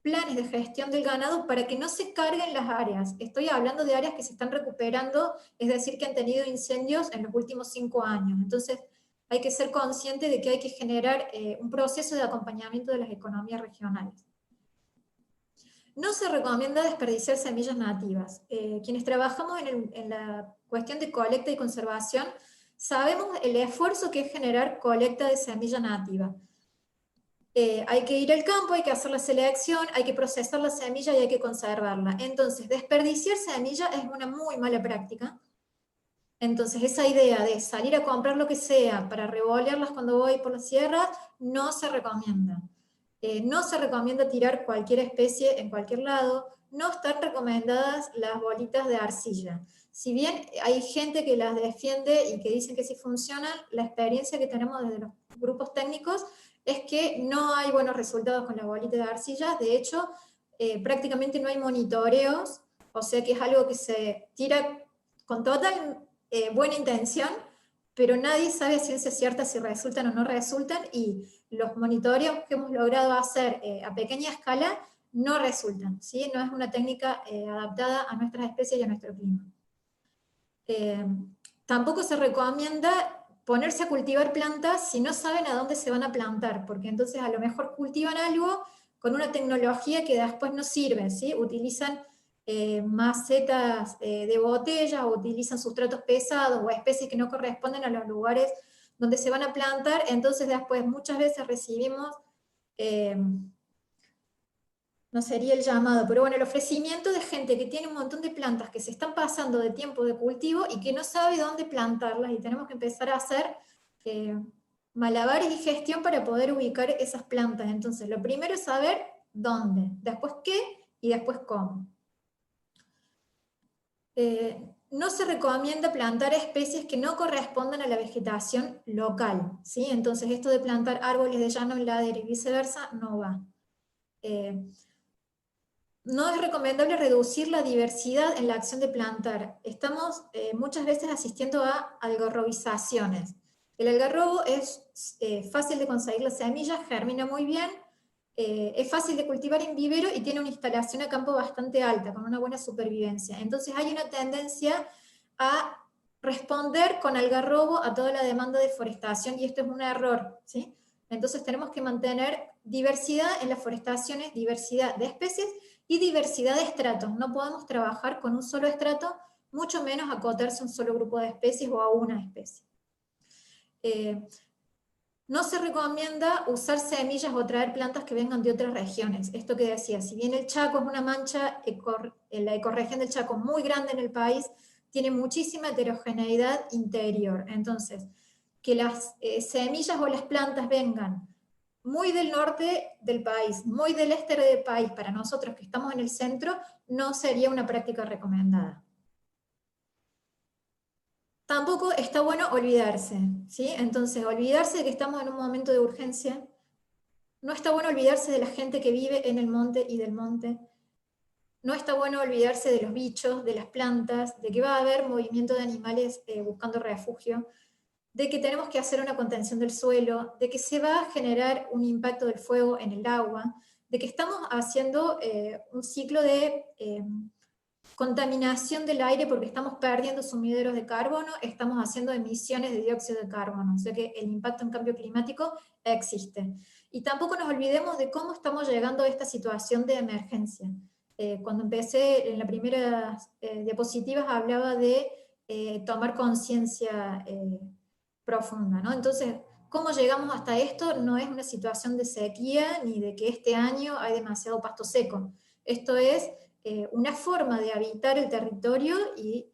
planes de gestión del ganado para que no se carguen las áreas. Estoy hablando de áreas que se están recuperando, es decir, que han tenido incendios en los últimos 5 años. Entonces hay que ser consciente de que hay que generar un proceso de acompañamiento de las economías regionales. No se recomienda desperdiciar semillas nativas. Quienes trabajamos en la cuestión de colecta y conservación, sabemos el esfuerzo que es generar colecta de semilla nativa. Hay que ir al campo, hay que hacer la selección, hay que procesar la semilla y hay que conservarla. Entonces, desperdiciar semilla es una muy mala práctica. Entonces, esa idea de salir a comprar lo que sea para revolearlas cuando voy por la sierra, no se recomienda. No se recomienda tirar cualquier especie en cualquier lado, no están recomendadas las bolitas de arcilla. Si bien hay gente que las defiende y que dicen que sí funcionan, la experiencia que tenemos desde los grupos técnicos es que no hay buenos resultados con la bolita de arcilla. De hecho, prácticamente no hay monitoreos, o sea que es algo que se tira con total buena intención, pero nadie sabe a ciencia cierta si resultan o no resultan, y los monitoreos que hemos logrado hacer a pequeña escala no resultan, ¿sí? No es una técnica adaptada a nuestras especies y a nuestro clima. Tampoco se recomienda ponerse a cultivar plantas si no saben a dónde se van a plantar, porque entonces a lo mejor cultivan algo con una tecnología que después no sirve, ¿sí? Utilizan macetas de botella, o utilizan sustratos pesados o especies que no corresponden a los lugares donde se van a plantar. Entonces después muchas veces recibimos, no sería el llamado, pero bueno, el ofrecimiento de gente que tiene un montón de plantas que se están pasando de tiempo de cultivo y que no sabe dónde plantarlas, y tenemos que empezar a hacer malabares y gestión para poder ubicar esas plantas. Entonces lo primero es saber dónde, después qué y después cómo. No se recomienda plantar especies que no correspondan a la vegetación local, ¿sí? Entonces esto de plantar árboles de llano en ladera y viceversa no va. No es recomendable reducir la diversidad en la acción de plantar. Estamos muchas veces asistiendo a algarrobizaciones. El algarrobo es fácil de conseguir las semillas, germina muy bien, es fácil de cultivar en vivero y tiene una instalación a campo bastante alta, con una buena supervivencia. Entonces hay una tendencia a responder con algarrobo a toda la demanda de forestación, y esto es un error, ¿sí? Entonces tenemos que mantener diversidad en las forestaciones, diversidad de especies y diversidad de estratos. No podemos trabajar con un solo estrato, mucho menos acotarse a un solo grupo de especies o a una especie. No se recomienda usar semillas o traer plantas que vengan de otras regiones. Esto que decía, si bien el Chaco es una mancha, la ecorregión del Chaco muy grande en el país, tiene muchísima heterogeneidad interior. Entonces, que las semillas o las plantas vengan muy del norte del país, muy del este del país, para nosotros que estamos en el centro, no sería una práctica recomendada. Tampoco está bueno olvidarse, ¿sí? Entonces, olvidarse de que estamos en un momento de urgencia. No está bueno olvidarse de la gente que vive en el monte y del monte. No está bueno olvidarse de los bichos, de las plantas, de que va a haber movimiento de animales buscando refugio, de que tenemos que hacer una contención del suelo, de que se va a generar un impacto del fuego en el agua, de que estamos haciendo un ciclo de contaminación del aire porque estamos perdiendo sumideros de carbono, estamos haciendo emisiones de dióxido de carbono, o sea que el impacto en cambio climático existe. Y tampoco nos olvidemos de cómo estamos llegando a esta situación de emergencia. Cuando empecé en las primeras diapositivas hablaba de tomar conciencia profunda, ¿no? Entonces, ¿cómo llegamos hasta esto? No es una situación de sequía ni de que este año hay demasiado pasto seco. Esto es una forma de habitar el territorio y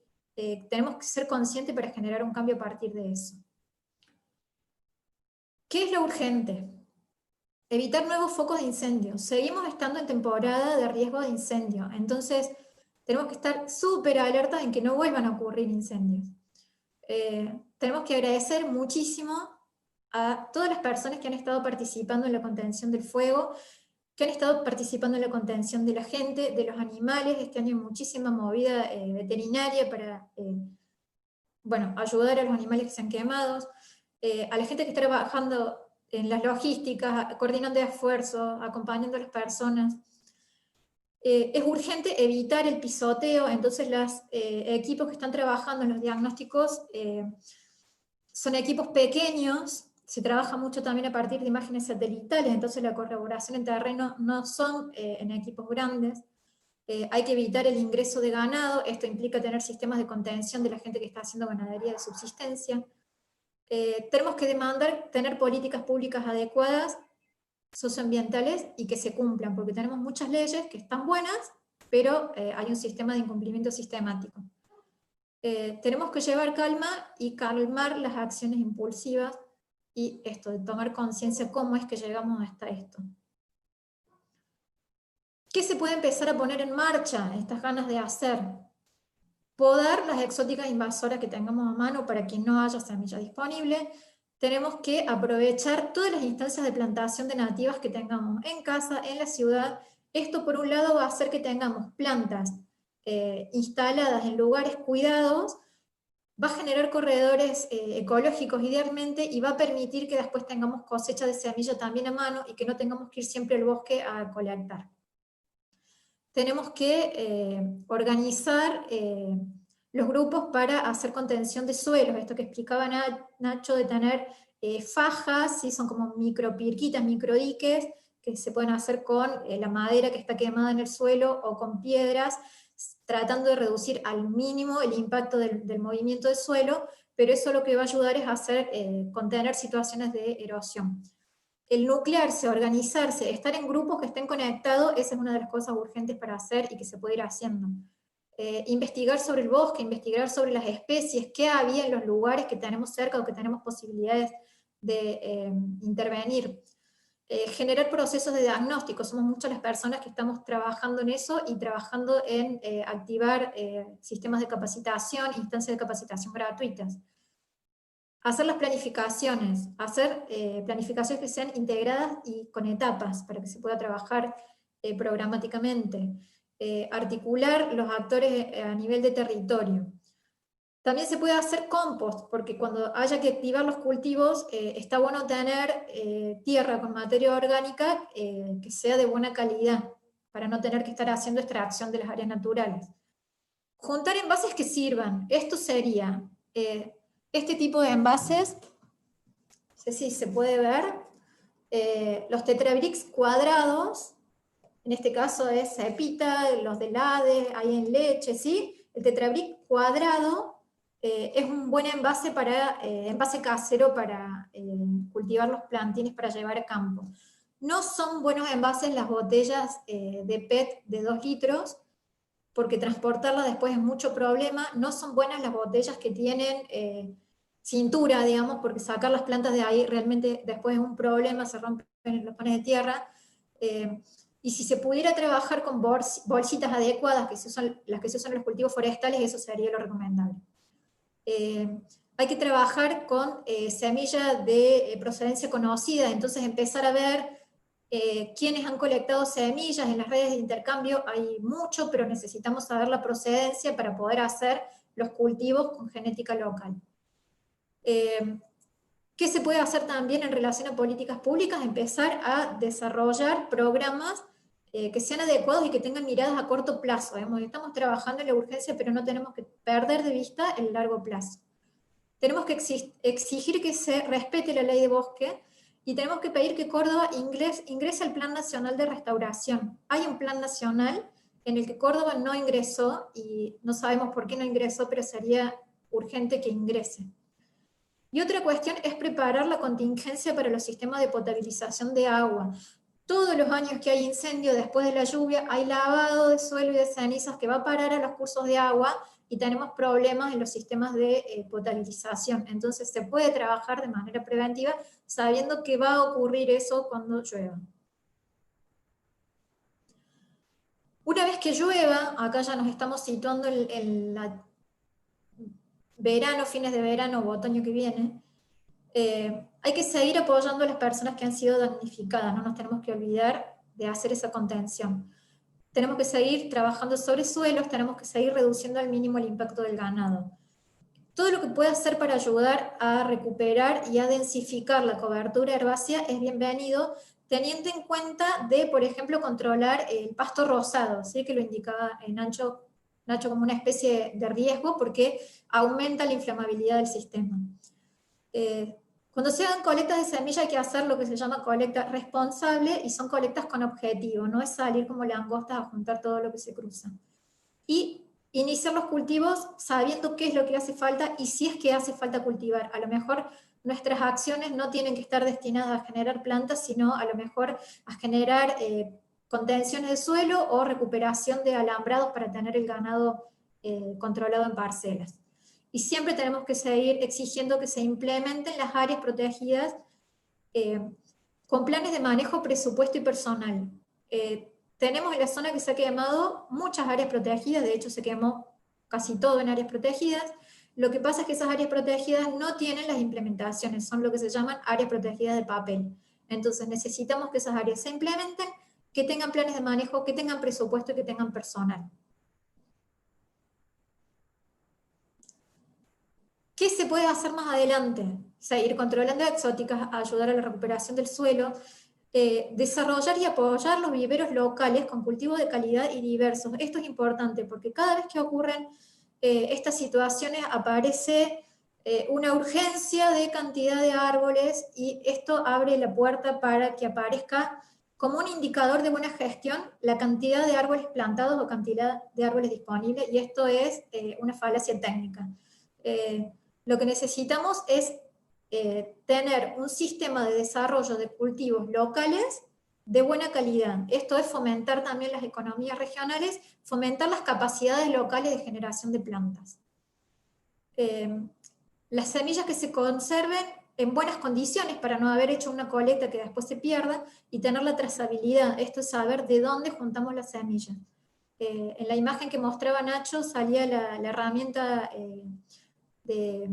tenemos que ser conscientes para generar un cambio a partir de eso. ¿Qué es lo urgente? Evitar nuevos focos de incendio. Seguimos estando en temporada de riesgo de incendio, entonces tenemos que estar súper alertas en que no vuelvan a ocurrir incendios. Tenemos que agradecer muchísimo a todas las personas que han estado participando en la contención del fuego, que han estado participando en la contención de la gente, de los animales. Este año hay muchísima movida veterinaria para bueno, ayudar a los animales que se han quemado, a la gente que está trabajando en las logísticas, coordinando esfuerzos, acompañando a las personas. Es urgente evitar el pisoteo, entonces los equipos que están trabajando en los diagnósticos son equipos pequeños, se trabaja mucho también a partir de imágenes satelitales, entonces la colaboración en terreno no son en equipos grandes. Hay que evitar el ingreso de ganado, esto implica tener sistemas de contención de la gente que está haciendo ganadería de subsistencia. Tenemos que demandar tener políticas públicas adecuadas, socioambientales, y que se cumplan, porque tenemos muchas leyes que están buenas, pero hay un sistema de incumplimiento sistemático. Tenemos que llevar calma y calmar las acciones impulsivas, y esto de tomar conciencia cómo es que llegamos hasta esto. ¿Qué se puede empezar a poner en marcha? Estas ganas de hacer. Podar las exóticas invasoras que tengamos a mano para que no haya semilla disponible. Tenemos que aprovechar todas las instancias de plantación de nativas que tengamos en casa, en la ciudad. Esto por un lado va a hacer que tengamos plantas instaladas en lugares cuidados, va a generar corredores ecológicos idealmente, y va a permitir que después tengamos cosecha de semilla también a mano y que no tengamos que ir siempre al bosque a colectar. Tenemos que organizar los grupos para hacer contención de suelos, esto que explicaba Nacho de tener fajas, ¿sí? Son como micropirquitas, microdiques, que se pueden hacer con la madera que está quemada en el suelo o con piedras, tratando de reducir al mínimo el impacto del movimiento del suelo, pero eso lo que va a ayudar es a hacer, contener situaciones de erosión. El nuclearse, organizarse, estar en grupos que estén conectados, esa es una de las cosas urgentes para hacer y que se puede ir haciendo. Investigar sobre el bosque, investigar sobre las especies, qué había en los lugares que tenemos cerca o que tenemos posibilidades de intervenir. Generar procesos de diagnóstico, somos muchas las personas que estamos trabajando en eso y trabajando en activar sistemas de capacitación, instancias de capacitación gratuitas. Hacer las planificaciones, hacer planificaciones que sean integradas y con etapas para que se pueda trabajar programáticamente. Articular los actores a nivel de territorio. También se puede hacer compost, porque cuando haya que activar los cultivos, está bueno tener tierra con materia orgánica que sea de buena calidad, para no tener que estar haciendo extracción de las áreas naturales. Juntar envases que sirvan. Esto sería este tipo de envases, no sé si se puede ver, los tetrabricks cuadrados, en este caso es Cepita, los de Lade, hay en leche, ¿sí? El tetrabrick cuadrado es un buen envase, envase casero para cultivar los plantines para llevar a campo. No son buenos envases las botellas de PET de 2 litros, porque transportarlas después es mucho problema. No son buenas las botellas que tienen cintura, digamos, porque sacar las plantas de ahí realmente después es un problema, se rompen los panes de tierra. Y si se pudiera trabajar con bolsitas adecuadas, las que se usan en los cultivos forestales, eso sería lo recomendable. Hay que trabajar con semilla de procedencia conocida, entonces empezar a ver quienes han colectado semillas en las redes de intercambio. Hay mucho, pero necesitamos saber la procedencia para poder hacer los cultivos con genética local. ¿Qué se puede hacer también en relación a políticas públicas? Empezar a desarrollar programas que sean adecuados y que tengan miradas a corto plazo. Estamos trabajando en la urgencia, pero no tenemos que perder de vista el largo plazo. Tenemos que exigir que se respete la ley de bosque y tenemos que pedir que Córdoba ingrese al Plan Nacional de Restauración. Hay un plan nacional en el que Córdoba no ingresó y no sabemos por qué no ingresó, pero sería urgente que ingrese. Y otra cuestión es preparar la contingencia para los sistemas de potabilización de agua. Todos los años que hay incendio después de la lluvia, hay lavado de suelo y de cenizas que va a parar a los cursos de agua y tenemos problemas en los sistemas de potabilización. Entonces se puede trabajar de manera preventiva sabiendo que va a ocurrir eso cuando llueva. Una vez que llueva, acá ya nos estamos situando en la verano, fines de verano o otoño que viene, hay que seguir apoyando a las personas que han sido damnificadas, no nos tenemos que olvidar de hacer esa contención. Tenemos que seguir trabajando sobre suelos, tenemos que seguir reduciendo al mínimo el impacto del ganado. Todo lo que pueda hacer para ayudar a recuperar y a densificar la cobertura herbácea es bienvenido, teniendo en cuenta de, por ejemplo, controlar el pasto rosado, ¿sí? Que lo indicaba Nacho como una especie de riesgo porque aumenta la inflamabilidad del sistema. Cuando se hagan colectas de semilla hay que hacer lo que se llama colecta responsable y son colectas con objetivo, no es salir como langostas a juntar todo lo que se cruza. Y iniciar los cultivos sabiendo qué es lo que hace falta y si es que hace falta cultivar. A lo mejor nuestras acciones no tienen que estar destinadas a generar plantas, sino a lo mejor a generar contenciones de suelo o recuperación de alambrados para tener el ganado controlado en parcelas. Y siempre tenemos que seguir exigiendo que se implementen las áreas protegidas con planes de manejo, presupuesto y personal. Tenemos en la zona que se ha quemado muchas áreas protegidas, de hecho se quemó casi todo en áreas protegidas. Lo que pasa es que esas áreas protegidas no tienen las implementaciones, son lo que se llaman áreas protegidas de papel. Entonces necesitamos que esas áreas se implementen, que tengan planes de manejo, que tengan presupuesto y que tengan personal. ¿Qué se puede hacer más adelante? Seguir controlando exóticas, ayudar a la recuperación del suelo, desarrollar y apoyar los viveros locales con cultivos de calidad y diversos. Esto es importante porque cada vez que ocurren estas situaciones aparece una urgencia de cantidad de árboles y esto abre la puerta para que aparezca como un indicador de buena gestión la cantidad de árboles plantados o cantidad de árboles disponibles, y esto es una falacia técnica. Lo que necesitamos es tener un sistema de desarrollo de cultivos locales de buena calidad. Esto es fomentar también las economías regionales, fomentar las capacidades locales de generación de plantas. Las semillas que se conserven en buenas condiciones para no haber hecho una colecta que después se pierda y tener la trazabilidad, esto es saber de dónde juntamos las semillas. En la imagen que mostraba Nacho salía la herramienta de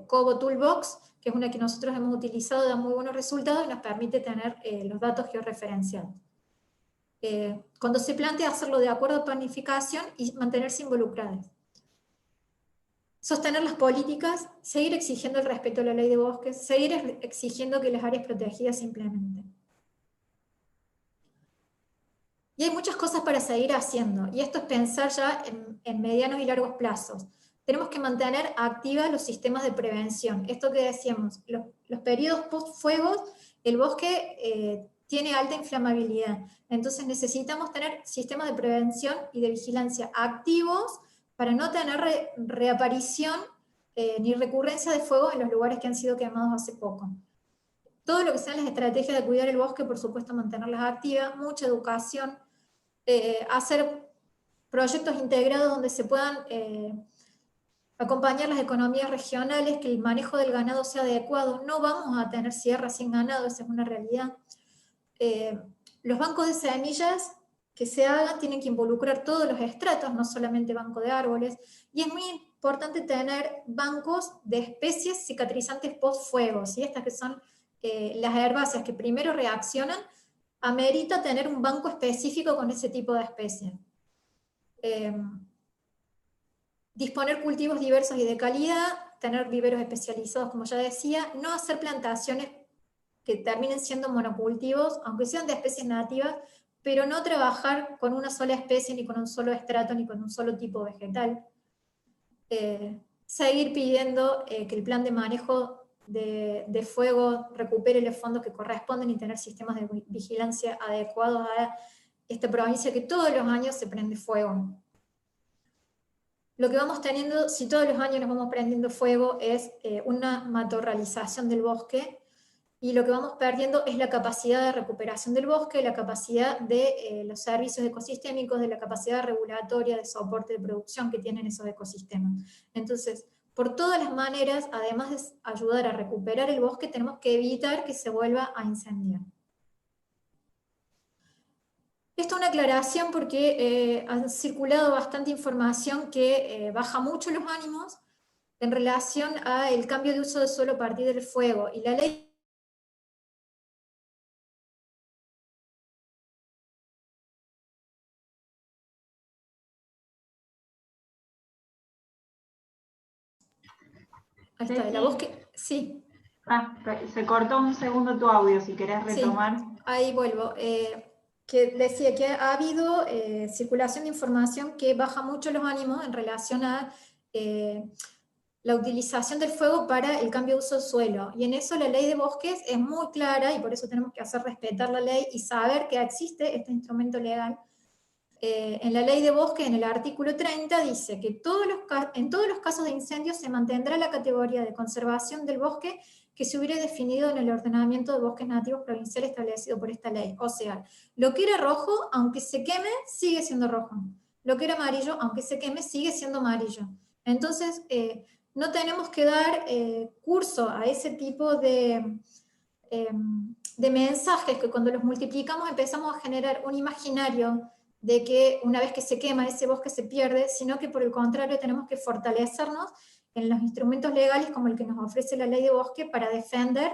Cobo Toolbox, que es una que nosotros hemos utilizado, da muy buenos resultados y nos permite tener los datos georreferenciados. Cuando se plantea hacerlo de acuerdo a planificación y mantenerse involucradas. Sostener las políticas, seguir exigiendo el respeto a la ley de bosques, seguir exigiendo que las áreas protegidas se implementen. Y hay muchas cosas para seguir haciendo, y esto es pensar ya en medianos y largos plazos. Tenemos que mantener activos los sistemas de prevención. Esto que decíamos, los periodos post-fuegos, el bosque tiene alta inflamabilidad. Entonces necesitamos tener sistemas de prevención y de vigilancia activos para no tener reaparición ni recurrencia de fuegos en los lugares que han sido quemados hace poco. Todo lo que sean las estrategias de cuidar el bosque, por supuesto mantenerlas activas, mucha educación, hacer proyectos integrados donde se puedan acompañar las economías regionales, que el manejo del ganado sea adecuado. No vamos a tener sierras sin ganado, esa es una realidad. Los bancos de semillas que se hagan tienen que involucrar todos los estratos, no solamente banco de árboles, y es muy importante tener bancos de especies cicatrizantes post-fuego, ¿sí? Estas que son las herbáceas que primero reaccionan, amerita tener un banco específico con ese tipo de especies. Disponer cultivos diversos y de calidad, tener viveros especializados, como ya decía, no hacer plantaciones que terminen siendo monocultivos, aunque sean de especies nativas, pero no trabajar con una sola especie, ni con un solo estrato, ni con un solo tipo vegetal. Seguir pidiendo que el plan de manejo de fuego recupere los fondos que corresponden y tener sistemas de vigilancia adecuados a esta provincia que todos los años se prende fuego. Lo que vamos teniendo, si todos los años nos vamos prendiendo fuego, es una matorralización del bosque, y lo que vamos perdiendo es la capacidad de recuperación del bosque, la capacidad de los servicios ecosistémicos, de la capacidad regulatoria de soporte de producción que tienen esos ecosistemas. Entonces, por todas las maneras, además de ayudar a recuperar el bosque, tenemos que evitar que se vuelva a incendiar. Esto es una aclaración porque ha circulado bastante información que baja mucho los ánimos en relación al cambio de uso de suelo a partir del fuego, y la ley ahí está, la bosque, sí. Se cortó un segundo tu audio, si querés retomar. Sí, ahí vuelvo. Que decía que ha habido circulación de información que baja mucho los ánimos en relación a la utilización del fuego para el cambio de uso del suelo. Y en eso la ley de bosques es muy clara, y por eso tenemos que hacer respetar la ley y saber que existe este instrumento legal. En la ley de bosque, en el artículo 30, dice que en todos los casos de incendios se mantendrá la categoría de conservación del bosque que se hubiera definido en el ordenamiento de bosques nativos provincial establecido por esta ley. O sea, lo que era rojo, aunque se queme, sigue siendo rojo. Lo que era amarillo, aunque se queme, sigue siendo amarillo. Entonces, no tenemos que dar curso a ese tipo de mensajes que cuando los multiplicamos empezamos a generar un imaginario de que una vez que se quema ese bosque se pierde, sino que por el contrario tenemos que fortalecernos en los instrumentos legales como el que nos ofrece la ley de bosque para defender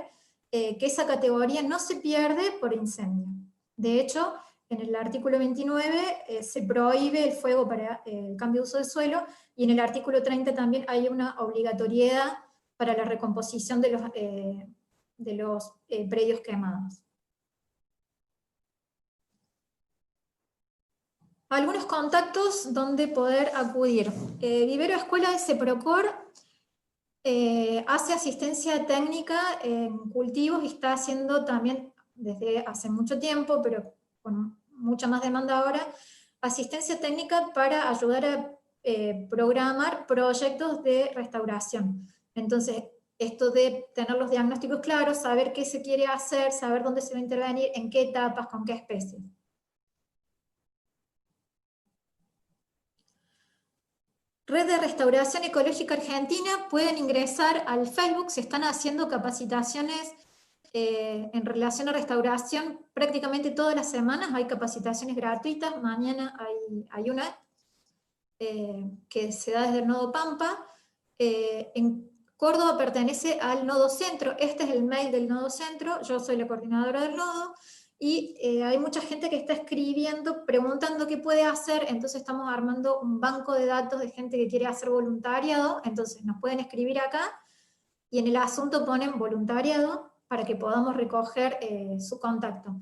que esa categoría no se pierde por incendio. De hecho, en el artículo 29 se prohíbe el fuego para el cambio de uso de suelo, y en el artículo 30 también hay una obligatoriedad para la recomposición de los predios quemados. Algunos contactos donde poder acudir. Vivero Escuela de CEPROCOR hace asistencia técnica en cultivos y está haciendo también desde hace mucho tiempo, pero con mucha más demanda ahora, asistencia técnica para ayudar a programar proyectos de restauración. Entonces, esto de tener los diagnósticos claros, saber qué se quiere hacer, saber dónde se va a intervenir, en qué etapas, con qué especies. Red de Restauración Ecológica Argentina, pueden ingresar al Facebook, se están haciendo capacitaciones en relación a restauración prácticamente todas las semanas, hay capacitaciones gratuitas, mañana hay una que se da desde el Nodo Pampa. En Córdoba pertenece al Nodo Centro, este es el mail del Nodo Centro, yo soy la coordinadora del nodo, y hay mucha gente que está escribiendo, preguntando qué puede hacer, entonces estamos armando un banco de datos de gente que quiere hacer voluntariado, entonces nos pueden escribir acá, y en el asunto ponen voluntariado, para que podamos recoger su contacto.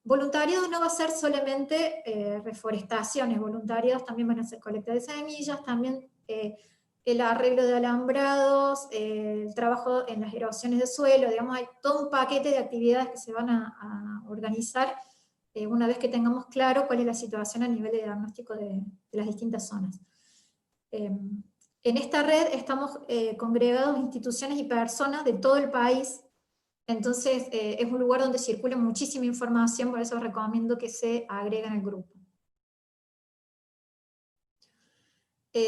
Voluntariado no va a ser solamente reforestaciones, voluntariados también van a ser colecta de semillas, también el arreglo de alambrados, el trabajo en las erosiones de suelo, digamos, hay todo un paquete de actividades que se van a organizar una vez que tengamos claro cuál es la situación a nivel de diagnóstico de las distintas zonas. En esta red estamos congregados instituciones y personas de todo el país, entonces es un lugar donde circula muchísima información, por eso recomiendo que se agreguen al grupo.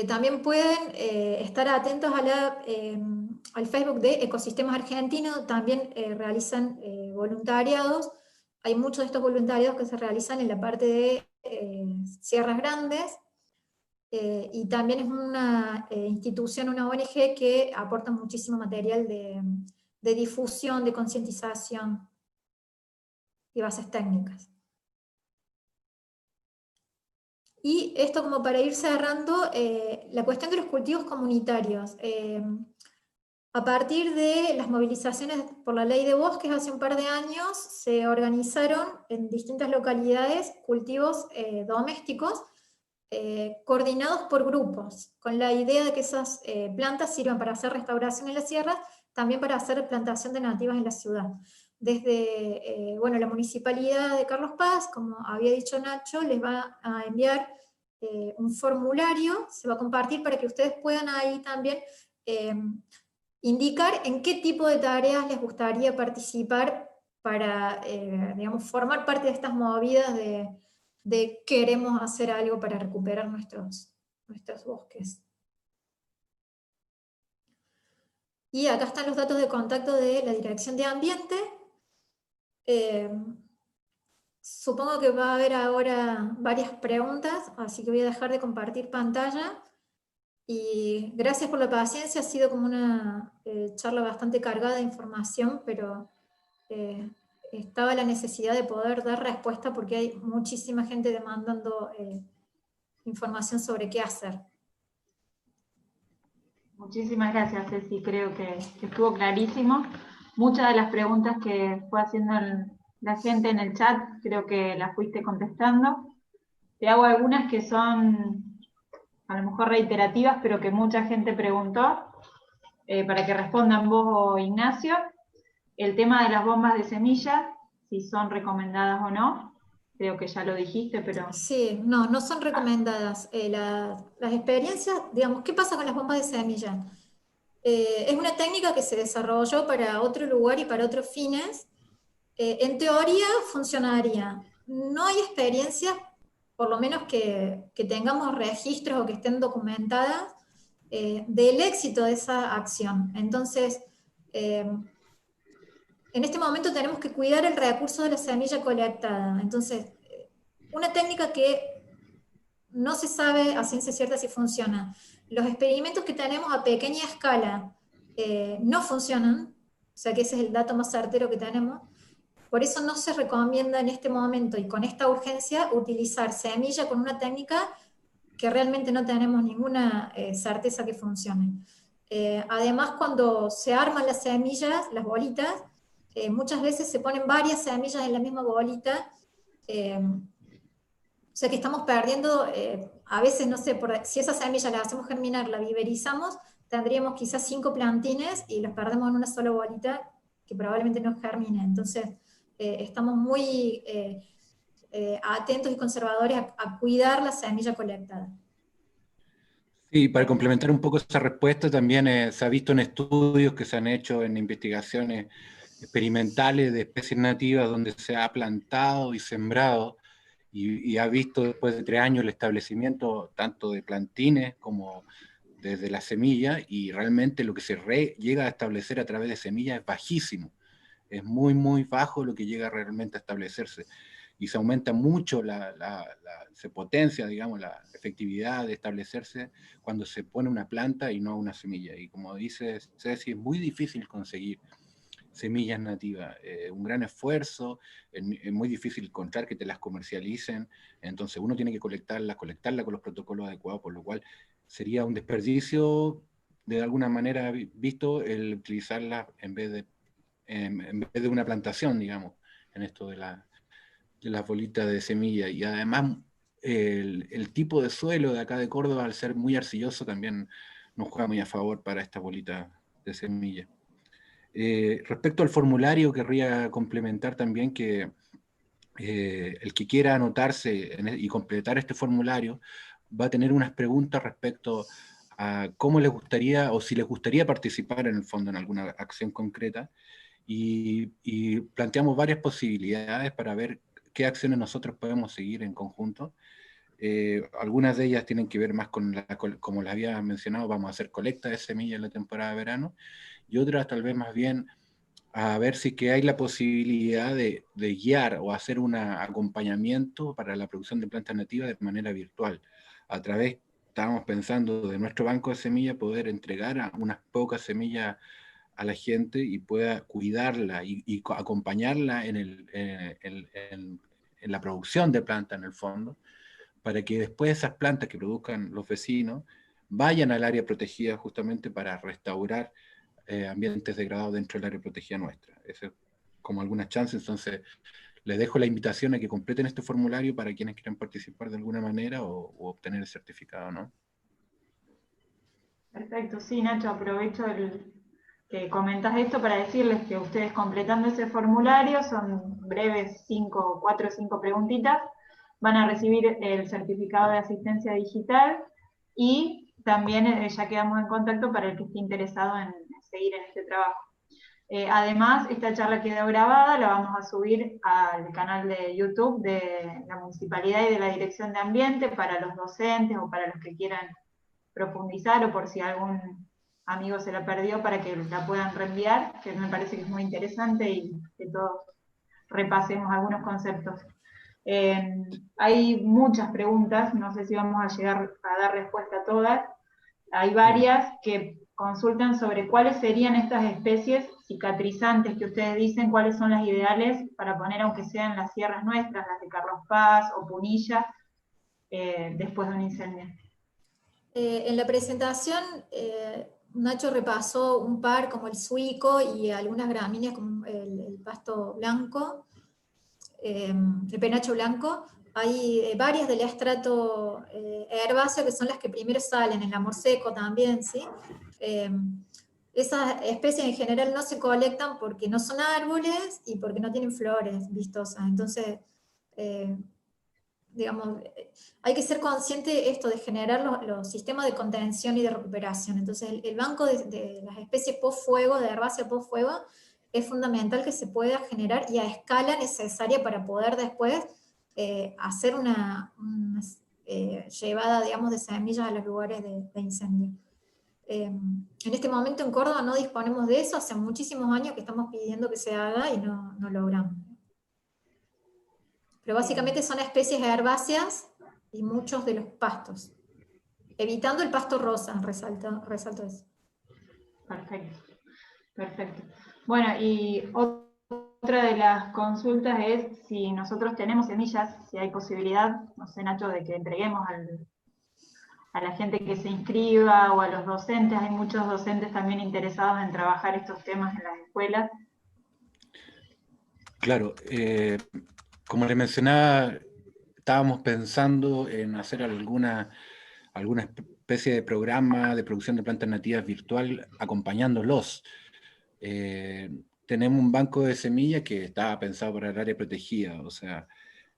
También pueden estar atentos al Facebook de Ecosistemas Argentinos, también realizan voluntariados. Hay muchos de estos voluntariados que se realizan en la parte de Sierras Grandes, y también es una institución, una ONG que aporta muchísimo material de difusión, de concientización y bases técnicas. Y esto como para ir cerrando, la cuestión de los cultivos comunitarios. A partir de las movilizaciones por la ley de bosques hace un par de años, se organizaron en distintas localidades cultivos domésticos coordinados por grupos, con la idea de que esas plantas sirvan para hacer restauración en las sierras, también para hacer plantación de nativas en la ciudad. Desde bueno, la Municipalidad de Carlos Paz, como había dicho Nacho, les va a enviar un formulario, se va a compartir para que ustedes puedan ahí también indicar en qué tipo de tareas les gustaría participar para, digamos, formar parte de estas movidas de queremos hacer algo para recuperar nuestros bosques. Y acá están los datos de contacto de la Dirección de Ambiente. Supongo que va a haber ahora varias preguntas, así que voy a dejar de compartir pantalla. Y gracias por la paciencia, ha sido como una charla bastante cargada de información, pero estaba la necesidad de poder dar respuesta porque hay muchísima gente demandando información sobre qué hacer. Muchísimas gracias, Ceci. Creo que estuvo clarísimo. Muchas de las preguntas que fue haciendo la gente en el chat, creo que las fuiste contestando. Te hago algunas que son a lo mejor reiterativas, pero que mucha gente preguntó, para que respondan vos o Ignacio. El tema de las bombas de semillas, si son recomendadas o no. Creo que ya lo dijiste, pero... Sí, no son recomendadas. Las experiencias, digamos, ¿qué pasa con las bombas de semilla? Es una técnica que se desarrolló para otro lugar y para otros fines. En teoría funcionaría. No hay experiencias, por lo menos que tengamos registros o que estén documentadas, del éxito de esa acción. Entonces, en este momento tenemos que cuidar el recurso de la semilla colectada. Entonces, una técnica que no se sabe a ciencia cierta si funciona. Los experimentos que tenemos a pequeña escala no funcionan, o sea que ese es el dato más certero que tenemos. Por eso no se recomienda en este momento y con esta urgencia utilizar semilla con una técnica que realmente no tenemos ninguna certeza que funcione. Además, cuando se arman las semillas, las bolitas, muchas veces se ponen varias semillas en la misma bolita, o sea que estamos perdiendo, a veces, no sé, si esa semilla la hacemos germinar, la viverizamos, tendríamos quizás 5 plantines y los perdemos en una sola bolita que probablemente no germine. Entonces, estamos muy atentos y conservadores a cuidar la semilla colectada. Sí, para complementar un poco esa respuesta, también se ha visto en estudios que se han hecho en investigaciones experimentales de especies nativas donde se ha plantado y sembrado y ha visto después de 3 años el establecimiento tanto de plantines como desde la semilla, y realmente lo que se llega a establecer a través de semillas es bajísimo. Es muy, muy bajo lo que llega realmente a establecerse. Y se aumenta mucho, se potencia, digamos, la efectividad de establecerse cuando se pone una planta y no una semilla. Y como dice Ceci, es muy difícil conseguir semillas nativas, un gran esfuerzo, es muy difícil encontrar que te las comercialicen, entonces uno tiene que colectarla con los protocolos adecuados, por lo cual sería un desperdicio de alguna manera visto el utilizarla en vez de una plantación, digamos, en esto de las bolitas de semilla. Y además el tipo de suelo de acá de Córdoba, al ser muy arcilloso, también nos juega muy a favor para estas bolitas de semilla. Respecto al formulario, querría complementar también que el que quiera anotarse y completar este formulario va a tener unas preguntas respecto a cómo les gustaría o si les gustaría participar en el fondo en alguna acción concreta, y planteamos varias posibilidades para ver qué acciones nosotros podemos seguir en conjunto. Algunas de ellas tienen que ver más con, como les había mencionado, vamos a hacer colecta de semillas en la temporada de verano, y otras tal vez más bien a ver si que hay la posibilidad de guiar o hacer un acompañamiento para la producción de plantas nativas de manera virtual. A través, estábamos pensando, de nuestro banco de semillas, poder entregar unas pocas semillas a la gente y pueda cuidarla y acompañarla en la producción de plantas en el fondo, para que después esas plantas que produzcan los vecinos vayan al área protegida justamente para restaurar ambientes degradados dentro del área protegida nuestra. Eso es como algunas chances, entonces les dejo la invitación a que completen este formulario para quienes quieran participar de alguna manera o obtener el certificado, ¿no? Perfecto, sí, Nacho, aprovecho que comentas esto para decirles que ustedes completando ese formulario, son breves 4 o 5 preguntitas, van a recibir el certificado de asistencia digital y también ya quedamos en contacto para el que esté interesado en seguir en este trabajo. Además, esta charla quedó grabada, la vamos a subir al canal de YouTube de la Municipalidad y de la Dirección de Ambiente para los docentes o para los que quieran profundizar o por si algún amigo se la perdió para que la puedan reenviar, que me parece que es muy interesante y que todos repasemos algunos conceptos. Hay muchas preguntas, no sé si vamos a llegar a dar respuesta a todas. Hay varias que consultan sobre cuáles serían estas especies cicatrizantes que ustedes dicen, cuáles son las ideales para poner, aunque sean las sierras nuestras, las de Carlos Paz o Punilla, después de un incendio. En la presentación, Nacho repasó un par como el suico y algunas gramíneas como el pasto blanco, el penacho blanco. Hay varias del estrato herbáceo que son las que primero salen, el amor seco también, ¿sí? Esas especies en general no se colectan porque no son árboles y porque no tienen flores vistosas. Entonces, digamos, hay que ser consciente de esto, de generar los sistemas de contención y de recuperación. Entonces, el banco de las especies post-fuego, de herbácea post-fuego, es fundamental que se pueda generar y a escala necesaria para poder después hacer una llevada, digamos, de semillas a los lugares de incendio. En este momento en Córdoba no disponemos de eso, hace muchísimos años que estamos pidiendo que se haga y no logramos. Pero básicamente son especies herbáceas y muchos de los pastos. Evitando el pasto rosa, resalto eso. Perfecto, perfecto. Bueno, y otra de las consultas es si nosotros tenemos semillas, si hay posibilidad, no sé, Nacho, de que entreguemos a la gente que se inscriba o a los docentes. Hay muchos docentes también interesados en trabajar estos temas en las escuelas. Claro, como les mencionaba, estábamos pensando en hacer alguna especie de programa de producción de plantas nativas virtual acompañándolos. Tenemos un banco de semillas que estaba pensado para el área protegida, o sea,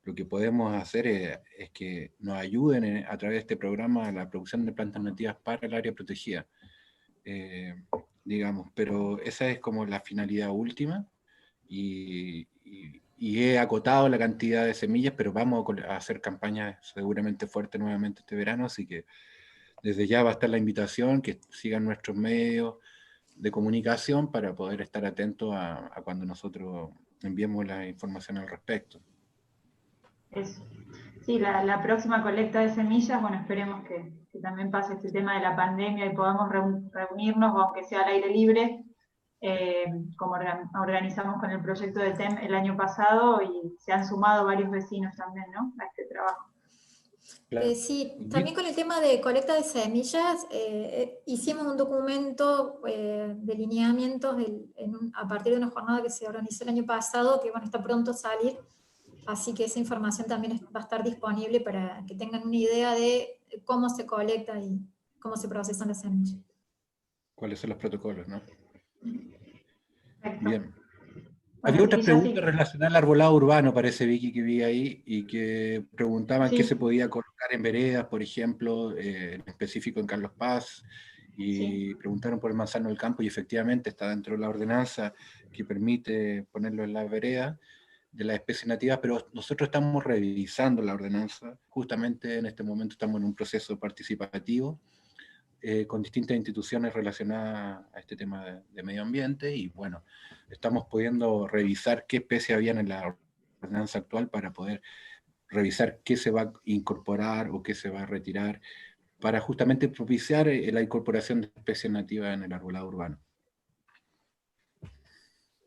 lo que podemos hacer es que nos ayuden a través de este programa a la producción de plantas nativas para el área protegida, digamos, pero esa es como la finalidad última y he acotado la cantidad de semillas, pero vamos a hacer campañas seguramente fuertes nuevamente este verano, así que desde ya va a estar la invitación, que sigan nuestros medios de comunicación para poder estar atentos a cuando nosotros enviemos la información al respecto. Eso. Sí, la próxima colecta de semillas, bueno, esperemos que también pase este tema de la pandemia y podamos reunirnos, aunque sea al aire libre, como organizamos con el proyecto de TEM el año pasado, y se han sumado varios vecinos también, ¿no?, a este trabajo. Claro. Sí, también con el tema de colecta de semillas, hicimos un documento de lineamientos a partir de una jornada que se organizó el año pasado, que bueno, está pronto a salir, así que esa información también va a estar disponible para que tengan una idea de cómo se colecta y cómo se procesan las semillas. ¿Cuáles son los protocolos, no? Perfecto. Bien. Bueno, había otra sí, pregunta relacionada al arbolado urbano, parece, Vicky, que vi ahí, y que preguntaban qué se podía colocar en veredas, por ejemplo, en específico en Carlos Paz, y preguntaron por el manzano del campo, y efectivamente está dentro de la ordenanza que permite ponerlo en las veredas de las especies nativas, pero nosotros estamos revisando la ordenanza, justamente en este momento estamos en un proceso participativo, con distintas instituciones relacionadas a este tema de medio ambiente, y bueno, estamos pudiendo revisar qué especies habían en la ordenanza actual para poder revisar qué se va a incorporar o qué se va a retirar, para justamente propiciar la incorporación de especies nativas en el arbolado urbano.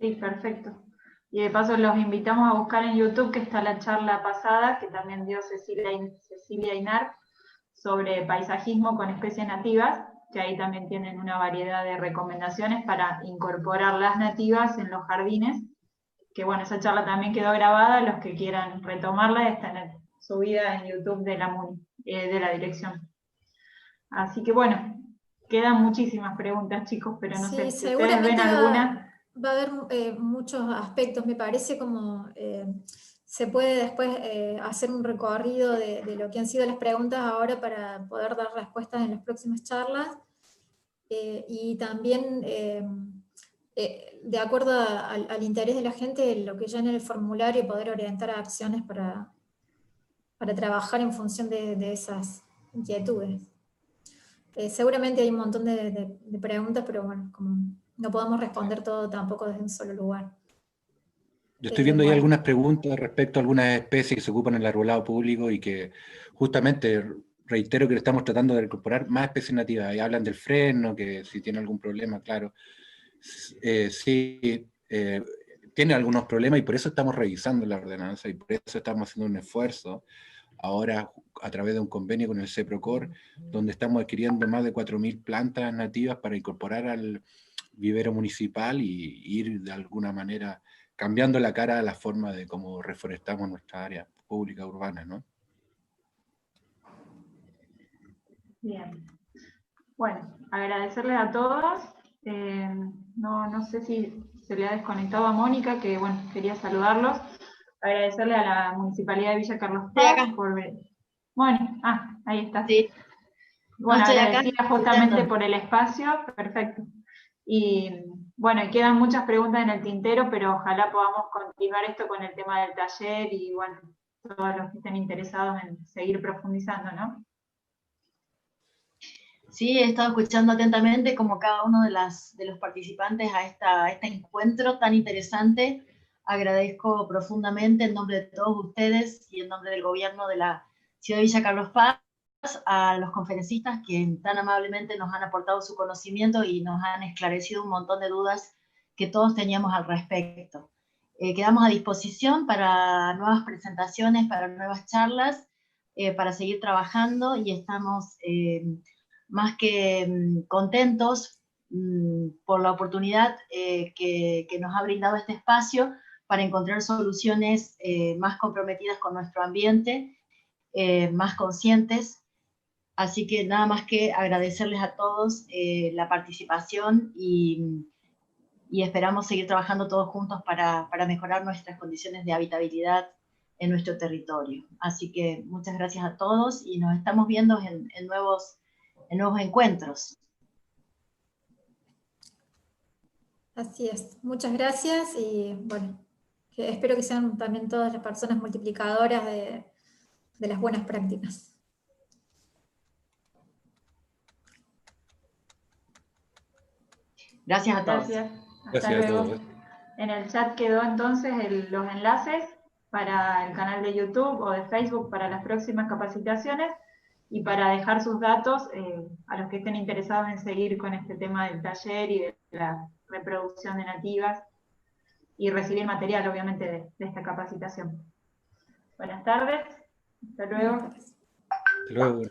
Sí, perfecto. Y de paso los invitamos a buscar en YouTube, que está la charla pasada, que también dio Cecilia Inar, sobre paisajismo con especies nativas, que ahí también tienen una variedad de recomendaciones para incorporar las nativas en los jardines, que bueno, esa charla también quedó grabada, los que quieran retomarla está subida en YouTube de la MUNI, de la dirección. Así que bueno, quedan muchísimas preguntas, chicos, pero no sé, Sí, si ustedes ven seguramente alguna. va a haber muchos aspectos. Me parece como se puede después hacer un recorrido de lo que han sido las preguntas ahora para poder dar respuestas en las próximas charlas. Y también, de acuerdo al interés de la gente, lo que ya en el formulario, poder orientar a acciones para trabajar en función de esas inquietudes. Seguramente hay un montón de preguntas, pero bueno, como no podemos responder todo tampoco desde un solo lugar. Yo estoy viendo ahí Bueno. algunas preguntas respecto a algunas especies que se ocupan en el arbolado público y que justamente reitero que estamos tratando de incorporar más especies nativas. Y hablan del freno, que si tiene algún problema, claro. Sí, tiene algunos problemas y por eso estamos revisando la ordenanza y por eso estamos haciendo un esfuerzo ahora a través de un convenio con el CEPROCOR, donde estamos adquiriendo más de 4.000 plantas nativas para incorporar al vivero municipal y ir de alguna manera cambiando la cara a la forma de cómo reforestamos nuestra área pública urbana, ¿no? Bien. Bueno, agradecerles a todos. No sé si se le ha desconectado a Mónica, que bueno, quería saludarlos. Agradecerle a la Municipalidad de Villa Carlos Paz por ver. Mónica, ahí está. Sí. Bueno, No, estoy acá agradecida justamente por el espacio, perfecto. Y bueno, quedan muchas preguntas en el tintero, pero ojalá podamos continuar esto con el tema del taller y bueno, todos los que estén interesados en seguir profundizando, ¿no? Sí, he estado escuchando atentamente como cada uno de los participantes a este encuentro tan interesante. Agradezco profundamente en nombre de todos ustedes y en nombre del gobierno de la ciudad de Villa Carlos Paz a los conferencistas que tan amablemente nos han aportado su conocimiento y nos han esclarecido un montón de dudas que todos teníamos al respecto. Quedamos a disposición para nuevas presentaciones, para nuevas charlas, para seguir trabajando y estamos más que contentos por la oportunidad que nos ha brindado este espacio para encontrar soluciones más comprometidas con nuestro ambiente, más conscientes. Así que nada más que agradecerles a todos la participación y esperamos seguir trabajando todos juntos para mejorar nuestras condiciones de habitabilidad en nuestro territorio. Así que muchas gracias a todos y nos estamos viendo en nuevos encuentros. Así es. Muchas gracias y bueno, espero que sean también todas las personas multiplicadoras de las buenas prácticas. Gracias a todos. Gracias. Hasta Gracias luego. a todos. En el chat quedó entonces los enlaces para el canal de YouTube o de Facebook para las próximas capacitaciones y para dejar sus datos a los que estén interesados en seguir con este tema del taller y de la reproducción de nativas y recibir material, obviamente, de esta capacitación. Buenas tardes. Hasta luego. Hasta luego.